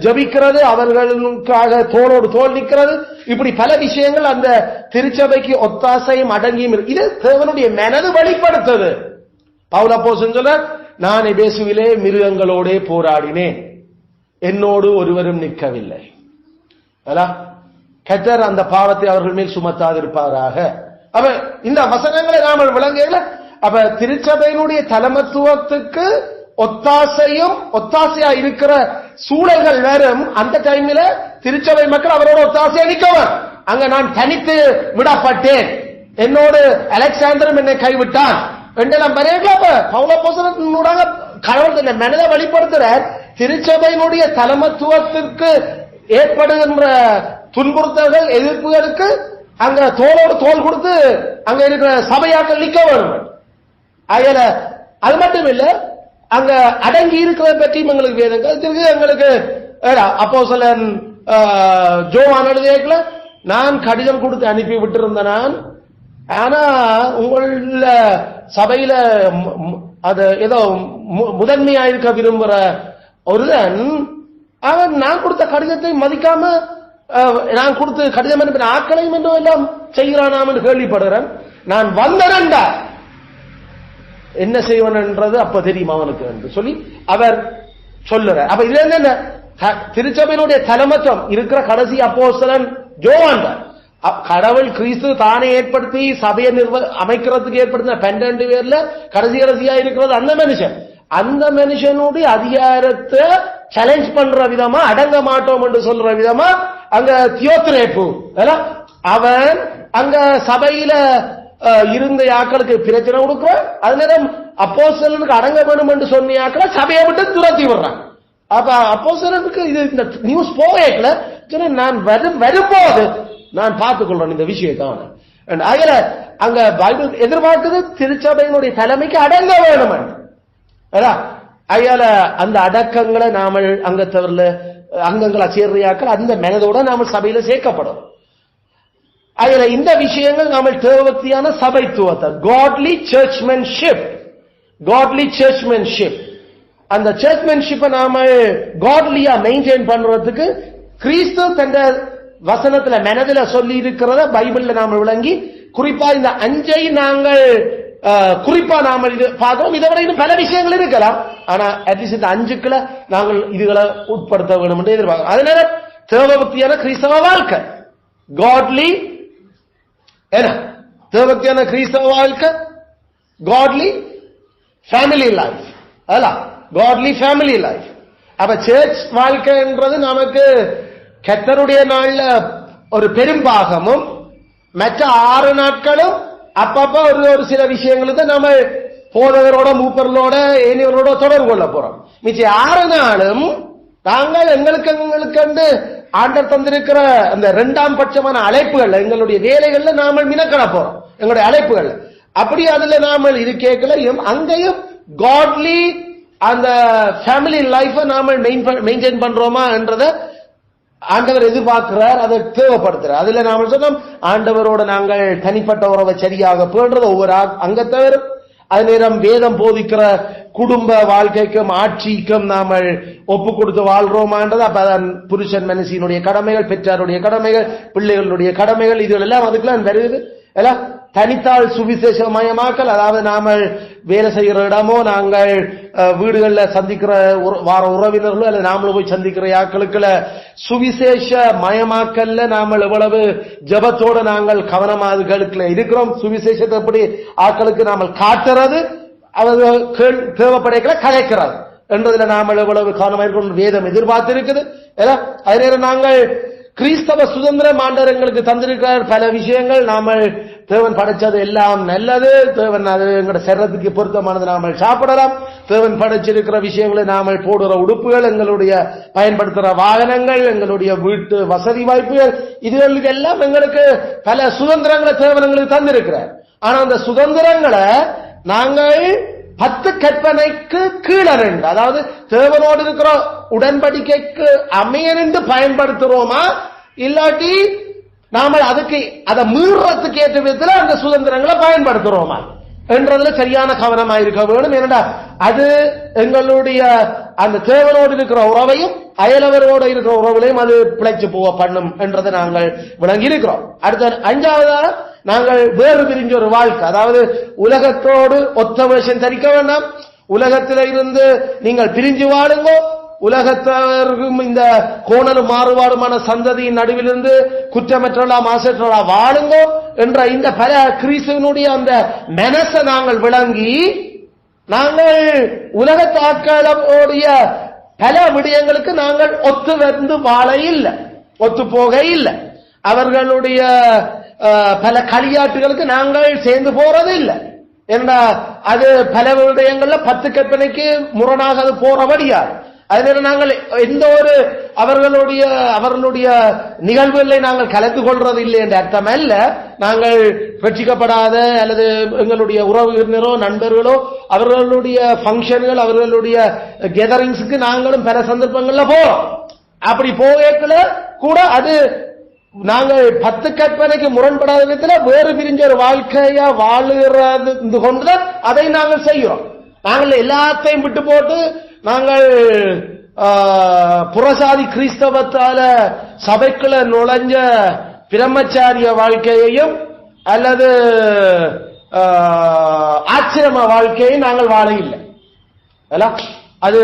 ஜபிக்கிறது, அவர்களுக்காக தோளோடு தோல் நிற்கிறது, இப்படி பல விஷயங்கள் அந்த திருச்சபைக்கு ஒத்தாசையும் அடங்கியும் இது தேவனுடைய மனது வெளிப்படுத்தது. பவுல் அப்போஸ்தலன் சொல்றார், நான் எபேசுவிலே மிருகங்களோட போராடினேன், என்னோடு ஒருவரும் நிற்கவில்லை. கர்த்தர் அந்த பாவத்தை அவர்கள் மேல் சுமத்தாதிருப்பாராக. அப்ப இந்த வசனங்களை நாம விளங்கல. அப்ப திருச்சபையினுடைய தலைமத்துவத்துக்கு ஒத்தாசையா இருக்கிற சூழல்கள் வேறும். அந்த டைம்ல திருச்சபை மக்கள் அவரோட ஒத்தாசையா நிற்கவர். அங்க நான் தனித்து விடப்பட்டேன், என்னோடு அலெக்சாண்டரும் என்னை கைவிட்டான் என்றெல்லாம் பரேகப்ப பவுல் அப்போஸ்தலன் கடவுள் மனதை வெளிப்படுத்துறார். திருச்சபையினுடைய தலைமத்துவத்திற்கு ஏற்படுகின்ற துன்புறுத்தல்கள், எதிர்ப்புகளுக்கு அங்க தோளோடு தோல் கொடுத்து அங்க இருக்கிற சபையாக்கள் நிக்க வேண்டும். அது மட்டும் இல்ல, அங்க அடங்கி இருக்கிறத பற்றியும் எங்களுக்கு வேதங்கள் எங்களுக்கு அப்போஸ்தலன் ஜோவான் எழுதியல, நான் கடிதம் கொடுத்து அனுப்பி விட்டிருந்த நான், ஆனா உங்கள சபையில அது ஏதோ முதன்மையா இருக்க விரும்புற ஒருவன் அவன் நான் கொடுத்த கடிதத்தை மதிக்காம நான் கொடுத்து கடிதம் அனுப்பின ஆக்களையும் என்றும் எல்லாம் செய்கிறானாம் என்று கேள்விப்படுகிறேன். நான் வந்தனண்டா என்ன செய்வன் என்றது அப்ப தெரியும் அவனுக்கு என்று சொல்லி அவர் சொல்லுற. அப்ப இதுல என்ன திருச்சபையினுடைய தலைமத்துவம் இருக்கிற கடைசி அப்போஸ்தலன் ஜோவான். கடவுள் கிறிஸ்து தானே ஏற்படுத்தி சபையை அமைக்கிறதுக்கு ஏற்படுத்தின 12 பேர்ல கடைசியா இருக்கிறது அந்த மனுஷன். அந்த மனுஷனுடைய அதிகாரத்தை சேலஞ்ச் பண்ற விதமா, அடங்க மாட்டோம் என்று சொல்ற விதமா அங்க தியோத்திரேப்பு அவன் அங்க சபையில இருந்த ஆக்களுக்கு பிரச்சனை கொடுக்கிற, அது நேரம் அப்போஸ்தலனுக்கு அடங்க வேணும் என்று சொன்ன ஆக்களை சபையை விட்டு துரத்தி விடுறான். அப்ப அப்போஸ்தலனுக்கு இது இந்த நியூஸ் போகல, நான் வரும்போது நான் பார்த்துக் கொள்றேன் இந்த விஷயத்தான். அதுல அங்க பைபிள் எதிர்பார்க்குது திருச்சபையினுடைய தலைமைக்கு அடங்க வேணும். அயால அந்த அடக்கங்களை நாம அங்கத்தவர்ல அங்கங்களை சேர்றையாக்கள் அந்த மனதோட நாம சபையில சேர்க்கப்படும். அதுல இந்த விஷயங்கள் நாம தேவபக்தியான சபைத்துவத்தை, காட்லி சர்ச்மேன்ஷிப், அந்த சர்ச்மேன்ஷிப்பை நாம காட்லியா மெயின்டைன் பண்றதுக்கு கிறிஸ்து தந்த வசனத்துல மனதில சொல்லி இருக்கிறத பைபிள்ல நாம விளங்கி, குறிப்பா இந்த 5 நாங்கள் குறிப்பா நாம இது பார்த்தோம். இதை விட இன்னும் பல விஷயங்கள் இருக்கலாம், ஆனா அட்லீஸ்ட் இந்த 5க்குள்ள நாங்கள் இதுகளை உட்படுத்த வேண்டும் என்று எதிர்பார்க்கிறோம். அதனால தேவபக்தியான கிறிஸ்தவ வாழ்க்கை. காட்லி என்ன தேவபக்தியான கிறிஸ்தவ வாழ்க்கை? காட்லி ஃபேமிலி லைஃப். அல்ல, காட்லி ஃபேமிலி லைஃப். அப்ப சர்ச் வாழ்க்கைன்றது நமக்கு கர்த்தருடைய நாள்ல ஒரு பெரும்பாகமும், மற்ற 6 நாட்களும் அப்பப்ப ஒரு சில விஷயங்களுக்கு நம்ம போதகரோட மூப்பர்களோட ஏனியவர்களோட தொடர்பு கொள்ள போறோம். மிச்சம் 6 நாளும் நாங்கள் எங்களுக்கு ஆண்டர் தந்திருக்கிற அந்த 2ஆம் பட்சமான அழைப்புகள், எங்களுடைய வேலைகள்ல நாம மினக்கட போறோம். எங்களுடைய அழைப்புகள் அப்படி அதுல நாம இது கேட்கலையும் அங்கேயும் காட்லி அந்த ஃபேமிலி லைஃப நாம மெயின்டைன் பண்றோமா என்றத ஆண்டவர் எதிர்பார்க்கிறார், அதை தேவைப்படுத்துறார். அதுல நாம சொன்னோம், ஆண்டவரோட நாங்கள் தனிப்பட்ட உறவை சரியாக பேணுறது ஒவ்வொரு அங்கத்தவரும். அது நேரம் வேதம் போதிக்கிற குடும்ப வாழ்க்கைக்கும் ஆட்சிக்கும் நாம ஒப்பு கொடுத்து வாழ்றோமான்றது. அப்ப அதன் புருஷன் மனுஷனுடைய கடமைகள், பெற்றாருடைய கடமைகள், பிள்ளைகளுடைய கடமைகள், இதுகள் எல்லாம் அதுக்கெல்லாம் வருது. எல்லாம் தனித்தாள் சுவிசேஷமயமாக்கல். அதாவது நாம வேலை செய்கிற இடமோ, நாங்கள் வீடுகளில் சந்திக்கிற வார உறவினர்களோ அல்லது நாமளும் போய் சந்திக்கிற ஆக்களுக்குள்ள சுவிசேஷ மயமாக்கல்ல நாம எவ்வளவு ஜபத்தோட நாங்கள் கவனமாதுகளுக்குள்ள இருக்கிறோம். சுவிசேஷத்தை எப்படி ஆக்களுக்கு நாம காட்டுறது, அவர் தேவைப்படைகளை கலைக்கிறது என்றதுல நாம எவ்வளவு கவனமாக இருக்கிறோம் வேதம் எதிர்பார்த்து இருக்குது. அதே நேரம் நாங்கள் கிறிஸ்தவ சுதந்திரம் ஆண்டவர் எங்களுக்கு தந்திருக்கிறார். பல விஷயங்கள் நாம தேவன் படைச்சது எல்லாம் நல்லது, தேவன் அது எங்களோட சரீரத்துக்கு பொருத்தமானது, நாம சாப்பிடலாம். தேவன் படைச்சிருக்கிற விஷயங்களை நாம போடுற உடுப்புகள், எங்களுடைய பயன்படுத்துற வாகனங்கள், எங்களுடைய வீட்டு வசதி வாய்ப்புகள், இதுகளுக்கு எல்லாம் எங்களுக்கு பல சுதந்திரங்களை தேவன் எங்களுக்கு தந்திருக்கிறார். ஆனா அந்த சுதந்திரங்களை நாங்கள் 10 கற்பனைக்கு கீழே 2, அதாவது தேவனோடு இருக்கிற உடன்படிக்கைக்கு அமையனின்று பயன்படுத்துறோமா, இல்லாட்டி நாம அதுக்கு அதை மீறத்துக்கு ஏற்ற விதத்தில் அந்த சுதந்திரங்களை பயன்படுத்துறோமா என்றதுல சரியான கவனமா இருக்க வேணும். ஏனென்றா அது எங்களுடைய அந்த தேவனோடு இருக்கிற உறவையும் அயலவரோடு இருக்கிற உறவுகளையும் அது பிழைச்சு போக பண்ணும் என்றதை நாங்கள் விளங்கி இருக்கிறோம். அடுத்த 5வதா நாங்கள் வேறு பிரிஞ்ச ஒரு வாழ்க்கை, அதாவது உலகத்தோடு ஒத்த வேஷம் தரிக்க வேண்டாம். உலகத்தில இருந்து நீங்கள் பிரிஞ்சு வாழுங்கோ. உலகத்தவருக்கும் இந்த கோணலும் மாறுபாடுமான சந்ததியின் நடுவிலிருந்து குற்றமற்றவர்களா மாசற்றவர்களா வாழுங்கோ என்ற இந்த பல கிறிஸ்துவனுடைய அந்த மனசை நாங்கள் விளங்கி, நாங்கள் உலகத்தாக்களுடைய பல விடயங்களுக்கு நாங்கள் ஒத்து வந்து வாழ இல்லை, ஒத்து போக இல்லை. அவர்களுடைய பல களியாட்டுகளுக்கு நாங்கள் சேர்ந்து போறது இல்லை. ஏன்னா அது பல விடயங்கள்ல 10 கற்பனைக்கு முரணாக அது போறபடியாது. அதனால நாங்கள் எந்த ஒரு அவர்களுடைய நிகழ்வுகளை நாங்கள் கலந்து கொள்றது இல்லை என்ற அர்த்தம் அல்ல. நாங்கள் ரட்சிக்கப்படாத அல்லது எங்களுடைய உறவினரோ நண்பர்களோ அவர்களுடைய பங்கன்கள், அவர்களுடைய கேதரிங்ஸுக்கு நாங்களும் பல சந்தர்ப்பங்கள்ல போறோம். அப்படி போகல கூட அது நாங்கள் 10 கற்பனைக்கு முரண்படாத விதத்தில் வேறு பிரிஞ்ச ஒரு வாழ்க்கையா வாழுகிறது கொண்டுதான் அதை நாங்கள் செய்கிறோம். நாங்கள் எல்லாத்தையும் விட்டு போட்டு நாங்கள் புறசாதி கிறிஸ்தவத்தால சபைக்குள்ள நுழைஞ்ச பிரம்மச்சாரிய வாழ்க்கையையும் அல்லது ஆச்சிரம வாழ்க்கையையும் நாங்கள் வாழ இல்லை. அது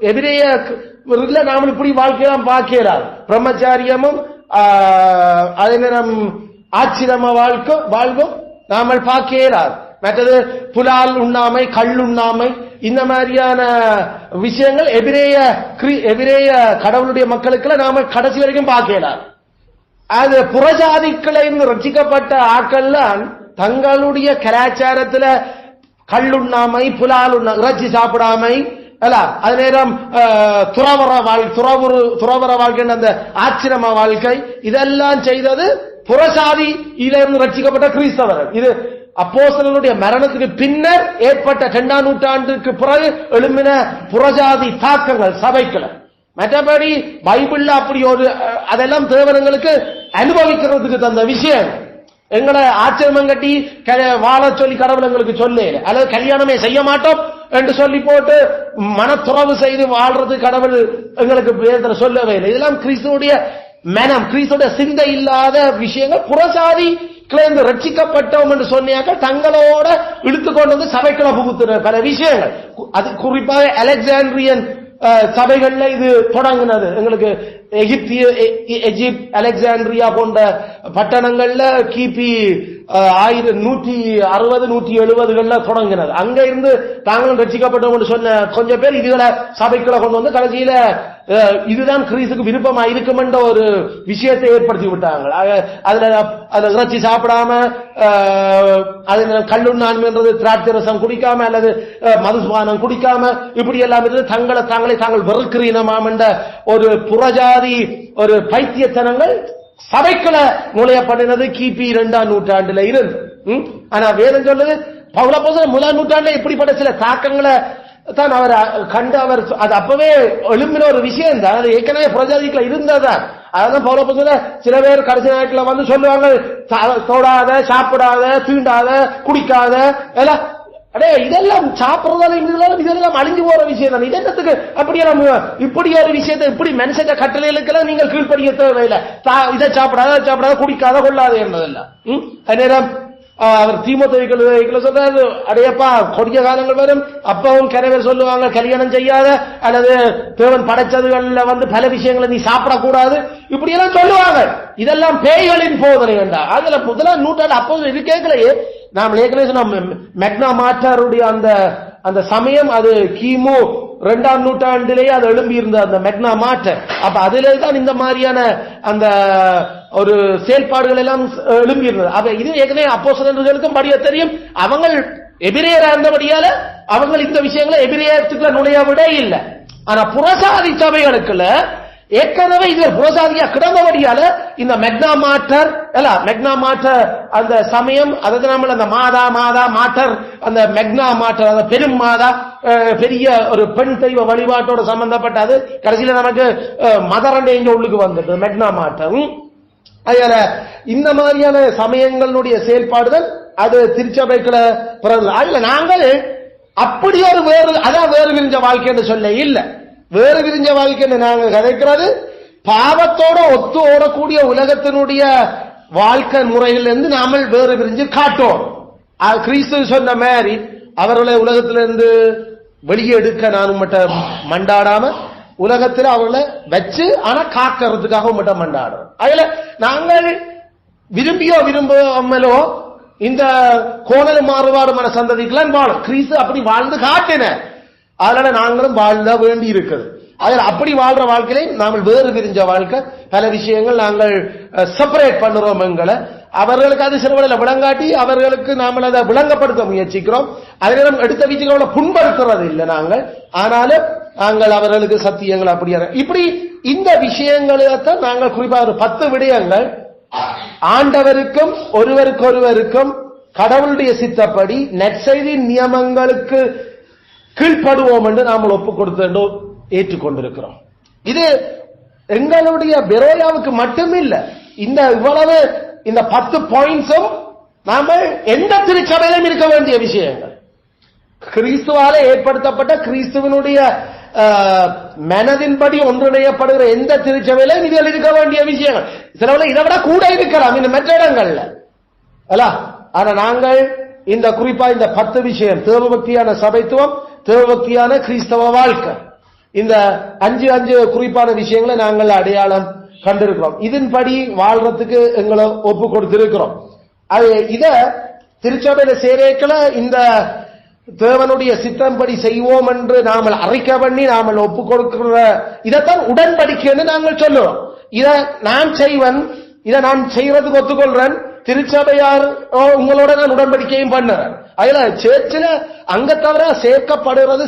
எபிரேய நாம இப்படி வாழ்க்கையெல்லாம் பார்க்கிறார். பிரம்மச்சாரியமும் அதே நேரம் ஆச்சிரம வாழ்வும் நாமல் பார்க்கிறார். மற்றது புலால் உண்ணாமை, கல் உண்ணாமை, இந்த மாதிரியான விஷயங்கள் எபிரேய கடவுளுடைய மக்களுக்கு நாம கடைசி வரைக்கும் பார்க்கிறார். அது புறஜாதிகளை ரட்சிக்கப்பட்ட ஆட்கள்லாம் தங்களுடைய கலாச்சாரத்துல கல்லுண்ணாமை, புலால் இறைச்சி சாப்பிடாமை, அது நேரம் துறவர வாழ்க்கை, அந்த ஆச்சிரம வாழ்க்கை, இதெல்லாம் செய்தது புறசாதி இதிலிருந்து ரட்சிக்கப்பட்ட கிறிஸ்தவர்கள். இது அப்போஸ்தலர்களுடைய மரணத்துக்கு பின்னர் ஏற்பட்ட 2ஆம் நூற்றாண்டுக்கு பிறகு எழும்பின புறஜாதி தாக்கங்கள் சபைக்குள்ள. மற்றபடி பைபிள்ல அப்படி ஒரு அதெல்லாம் தேவனங்களுக்கு அனுபவிக்கிறதுக்கு தந்த விஷயம். எங்களை ஆச்சரியம் கட்டி வாழ சொல்லி கடவுள் எங்களுக்கு சொல்ல, அல்லது கல்யாணமே செய்ய மாட்டோம் என்று சொல்லி போட்டு மனத்துறவு செய்து வாழ்றது கடவுள் எங்களுக்கு வேதத்துல சொல்லவே இல்லை. இதெல்லாம் கிறிஸ்துவுடைய மனம், கிறிஸ்துடைய சிந்தை இல்லாத விஷயங்கள். புறசாதி கிளர்ந்து ரட்சிக்கப்பட்டோம் என்று சொன்னாக்க தங்களோட இழுத்துக்கொண்டு வந்து சபைக்குள்ள புகுத்துற பல விஷயங்கள். அது குறிப்பாக அலெக்சாண்ட்ரியன் சபைகள்ல இது தொடங்கினது. எங்களுக்கு எகிப்த், அலெக்சாண்ட்ரியா போன்ற பட்டணங்கள்ல கிபி 160-170கள்ல தொடங்கினது. அங்க இருந்து தாங்களும் ரட்சிக்கப்பட்டோம் சொன்ன கொஞ்சம் பேர் இதுகளை சபைக்குள்ள கொண்டு வந்து கடைசியில இதுதான் கிறிஸ்துக்கு விருப்பமா இருக்கும் என்ற ஒரு விஷயத்தை ஏற்படுத்தி விட்டாங்க. அதுல இறைச்சி சாப்பிடாம, அது கல்லுண்ணான்மைன்றது திராட்சை ரசம் குடிக்காம அல்லது மதுபானம் குடிக்காம இப்படி எல்லாம் இருந்து தாங்கள் வெறுக்கிறீனமாம் என்ற ஒரு புறஜாதி ஒரு பைத்தியத்தனங்கள் சபைக்குள்ள நுழைய பண்ணினது கிபி 2ஆம் நூற்றாண்டுல இருந்து. ஆனா வேதம் சொல்லுது பவுலப்போஸ்தலன் 1ஆம் நூற்றாண்டுல இப்படிப்பட்ட சில தாக்கங்களை தான் அவர் கண்டு அவர் அது அப்பவே எழும்பின ஒரு விஷயம் தான். அது ஏற்கனவே புறஜாதிக்குள்ள இருந்ததான். அதான் பவுலப்போஸ்தலன் சில பேர் கடைசி நாட்கள் வந்து சொல்லுவாங்க, தொடாத, சாப்பிடாத, தீண்டாத, குடிக்காத எல்லாம். அடே இதெல்லாம் சாப்பிடுறதால இதெல்லாம் அழிஞ்சு போற விஷயம் தான். இது என்னத்துக்கு அப்படியே இப்படி ஒரு விஷயத்தை இப்படி மனுஷ கட்டளைகளுக்கெல்லாம் நீங்கள் கீழ்படிய தேவையில்லை. இதை சாப்பிடாத, குடிக்காத, கொள்ளாத என்பதெல்லாம். நேரம் அவர் தீமோத்தேயுக்கு சொல்றாரு, அடையப்பா கொடிய காலங்கள் வரும், அப்பவும் கரைவர் சொல்லுவாங்க கல்யாணம் செய்யாத அல்லது தேவன் படைச்சதுகள்ல வந்து பல விஷயங்களை நீ சாப்பிடக்கூடாது இப்படி எல்லாம் சொல்லுவாங்க. இதெல்லாம் பேய்களின் போதனை வேண்டாம். அதுல 1ஆம் நூற்றாண்டு அப்போ இது கேட்கலையே. நாம் ஏற்கனவே சொன்ன மெக்னா மார்ட்டருடைய அந்த சமயம் அது கிமு 2ஆம் நூற்றாண்டிலேயே அது எழும்பி இருந்த அந்த மெக்னா மார்ட்டர். அப்ப அதிலே தான் இந்த மாதிரியான அந்த ஒரு செயல்பாடுகள் எல்லாம் எழும்பி இருந்தது. அப்ப இது ஏற்கனவே அப்போஸ்தலர்களுக்கும் படிய தெரியும். அவங்க எபிரேயரா இருந்தபடியால அவங்க இந்த விஷயங்களை எபிரேயத்துக்குள்ள நுழைய விட இல்லை. ஆனா புறசாதி சபைகளுக்குள்ள ஏற்கனவே இது புறசாதியா கிடந்தபடியால இந்த மெக்னா மார்ட்டர் அந்த சமயம், அதாவது நம்ம அந்த மாதா மாட்டர், அந்த மெக்னா மார்ட்டர், அந்த பெரும் மாதா, பெரிய ஒரு பெண் தெய்வ வழிபாட்டோட சம்பந்தப்பட்டது. கடைசியில நமக்கு மதரண்டை இங்க உள்ளுக்கு வந்தது மெக்னா மார்ட்டர். அதனால இந்த மாதிரியான சமயங்களுடைய செயல்பாடுகள் அது திருச்சபைக்குள்ள பிறகு. அதுல நாங்கள் அப்படி ஒரு அதான் வேறு விரிஞ்ச வாழ்க்கைன்னு சொல்ல இல்ல. வேறு விரிஞ்ச வாழ்க்கைன்னு நாங்கள் கதைக்கிறது பாவத்தோட ஒத்து ஓடக்கூடிய உலகத்தினுடைய வாழ்க்கை முறையிலிருந்து நாமல் வேறு விரிஞ்சு காட்டோம். கிறிஸ்து சொன்ன மாதிரி அவர்களை உலகத்திலிருந்து வெளியே எடுக்க நானும் மட்டும் மண்டாடாம உலகத்தில் அவர்களை வச்சு ஆனா காக்கிறதுக்காக மட்டும் மண்டாடுறோம். அதுல நாங்கள் விரும்பியோ விரும்பாமலோ இந்த கோணல் மாறுபாடுமான சந்ததிக்கெல்லாம் வாழும். கிறிஸ்து அப்படி வாழ்ந்து காட்டின, அதனால நாங்களும் வாழ வேண்டி இருக்குது. அதில் அப்படி வாழ்ற வாழ்க்கையில நாங்கள் வேறு பிரிஞ்ச வாழ்க்கை பல விஷயங்கள் நாங்கள் செப்பரேட் பண்ணுறோம். எங்களை அவர்களுக்கு அது சிறுவடையில் விளங்காட்டி அவர்களுக்கு நாங்கள் அதை விளங்கப்படுத்த முயற்சிக்கிறோம். அதே நேரம் எடுத்த வீச்சுகளோட புண்படுத்துறது இல்லை நாங்கள். ஆனாலும் நாங்கள் அவர்களுக்கு சத்தியங்கள் அப்படியே இப்படி இந்த விஷயங்களைத்தான் நாங்கள் குறிப்பாக 10 விடயங்கள் ஆண்டவருக்கும் ஒருவருக்கொருவருக்கும் கடவுளுடைய சித்தப்படி நற்செய்தி நியமங்களுக்கு கீழ்ப்படுவோம் என்று நாம் ஒப்புக் கொடுத்து ஏற்றுக்கொண்டிருக்கிறோம். இது எங்களுடைய பெரோயாவுக்கு மட்டுமில்ல. இந்த இவ்வளவு இந்த 10 பாயிண்ட்ஸும் நாம எந்த திருச்சபையிலும் இருக்க வேண்டிய விஷயங்கள், கிறிஸ்துவால ஏற்படுத்தப்பட்ட கிறிஸ்துவனுடைய மனதின்படி ஒன்றிணையப்படுகிற எந்த திருச்சபையிலும் இதில் இருக்க வேண்டிய விஷயங்கள். சிலவளை இதை விட கூட இருக்கலாம் இந்த மற்ற இடங்கள்ல அல்ல. ஆனா நாங்கள் இந்த குறிப்பா இந்த 10 விஷயம், தேவபக்தியான சபைத்துவம், தேவபக்தியான கிறிஸ்தவ வாழ்க்கை, இந்த 5 குறிப்பான விஷயங்களை நாங்கள் அடையாளம் கண்டிருக்கிறோம். இதன்படி வாழ்றதுக்கு எங்களை ஒப்பு கொடுத்திருக்கிறோம். அது இத திருச்சபையில சேரேக்கல இந்த தேவனுடைய சித்தம்படி செய்வோம் என்று நாமல் அறிக்கை பண்ணி நாமல் ஒப்பு கொடுக்கிற இதைத்தான் உடன்படிக்கைன்னு நாங்கள் சொல்லுவோம். இதை நான் செய்வன், இதை நான் செய்யறதுக்கு ஒத்துக்கொள்றேன், திருச்சபையார் உங்களோட நான் உடன்படிக்கையும் பண்ணுறேன். அதுல சேர்ச்சில அங்க தவிர சேர்க்கப்படுறது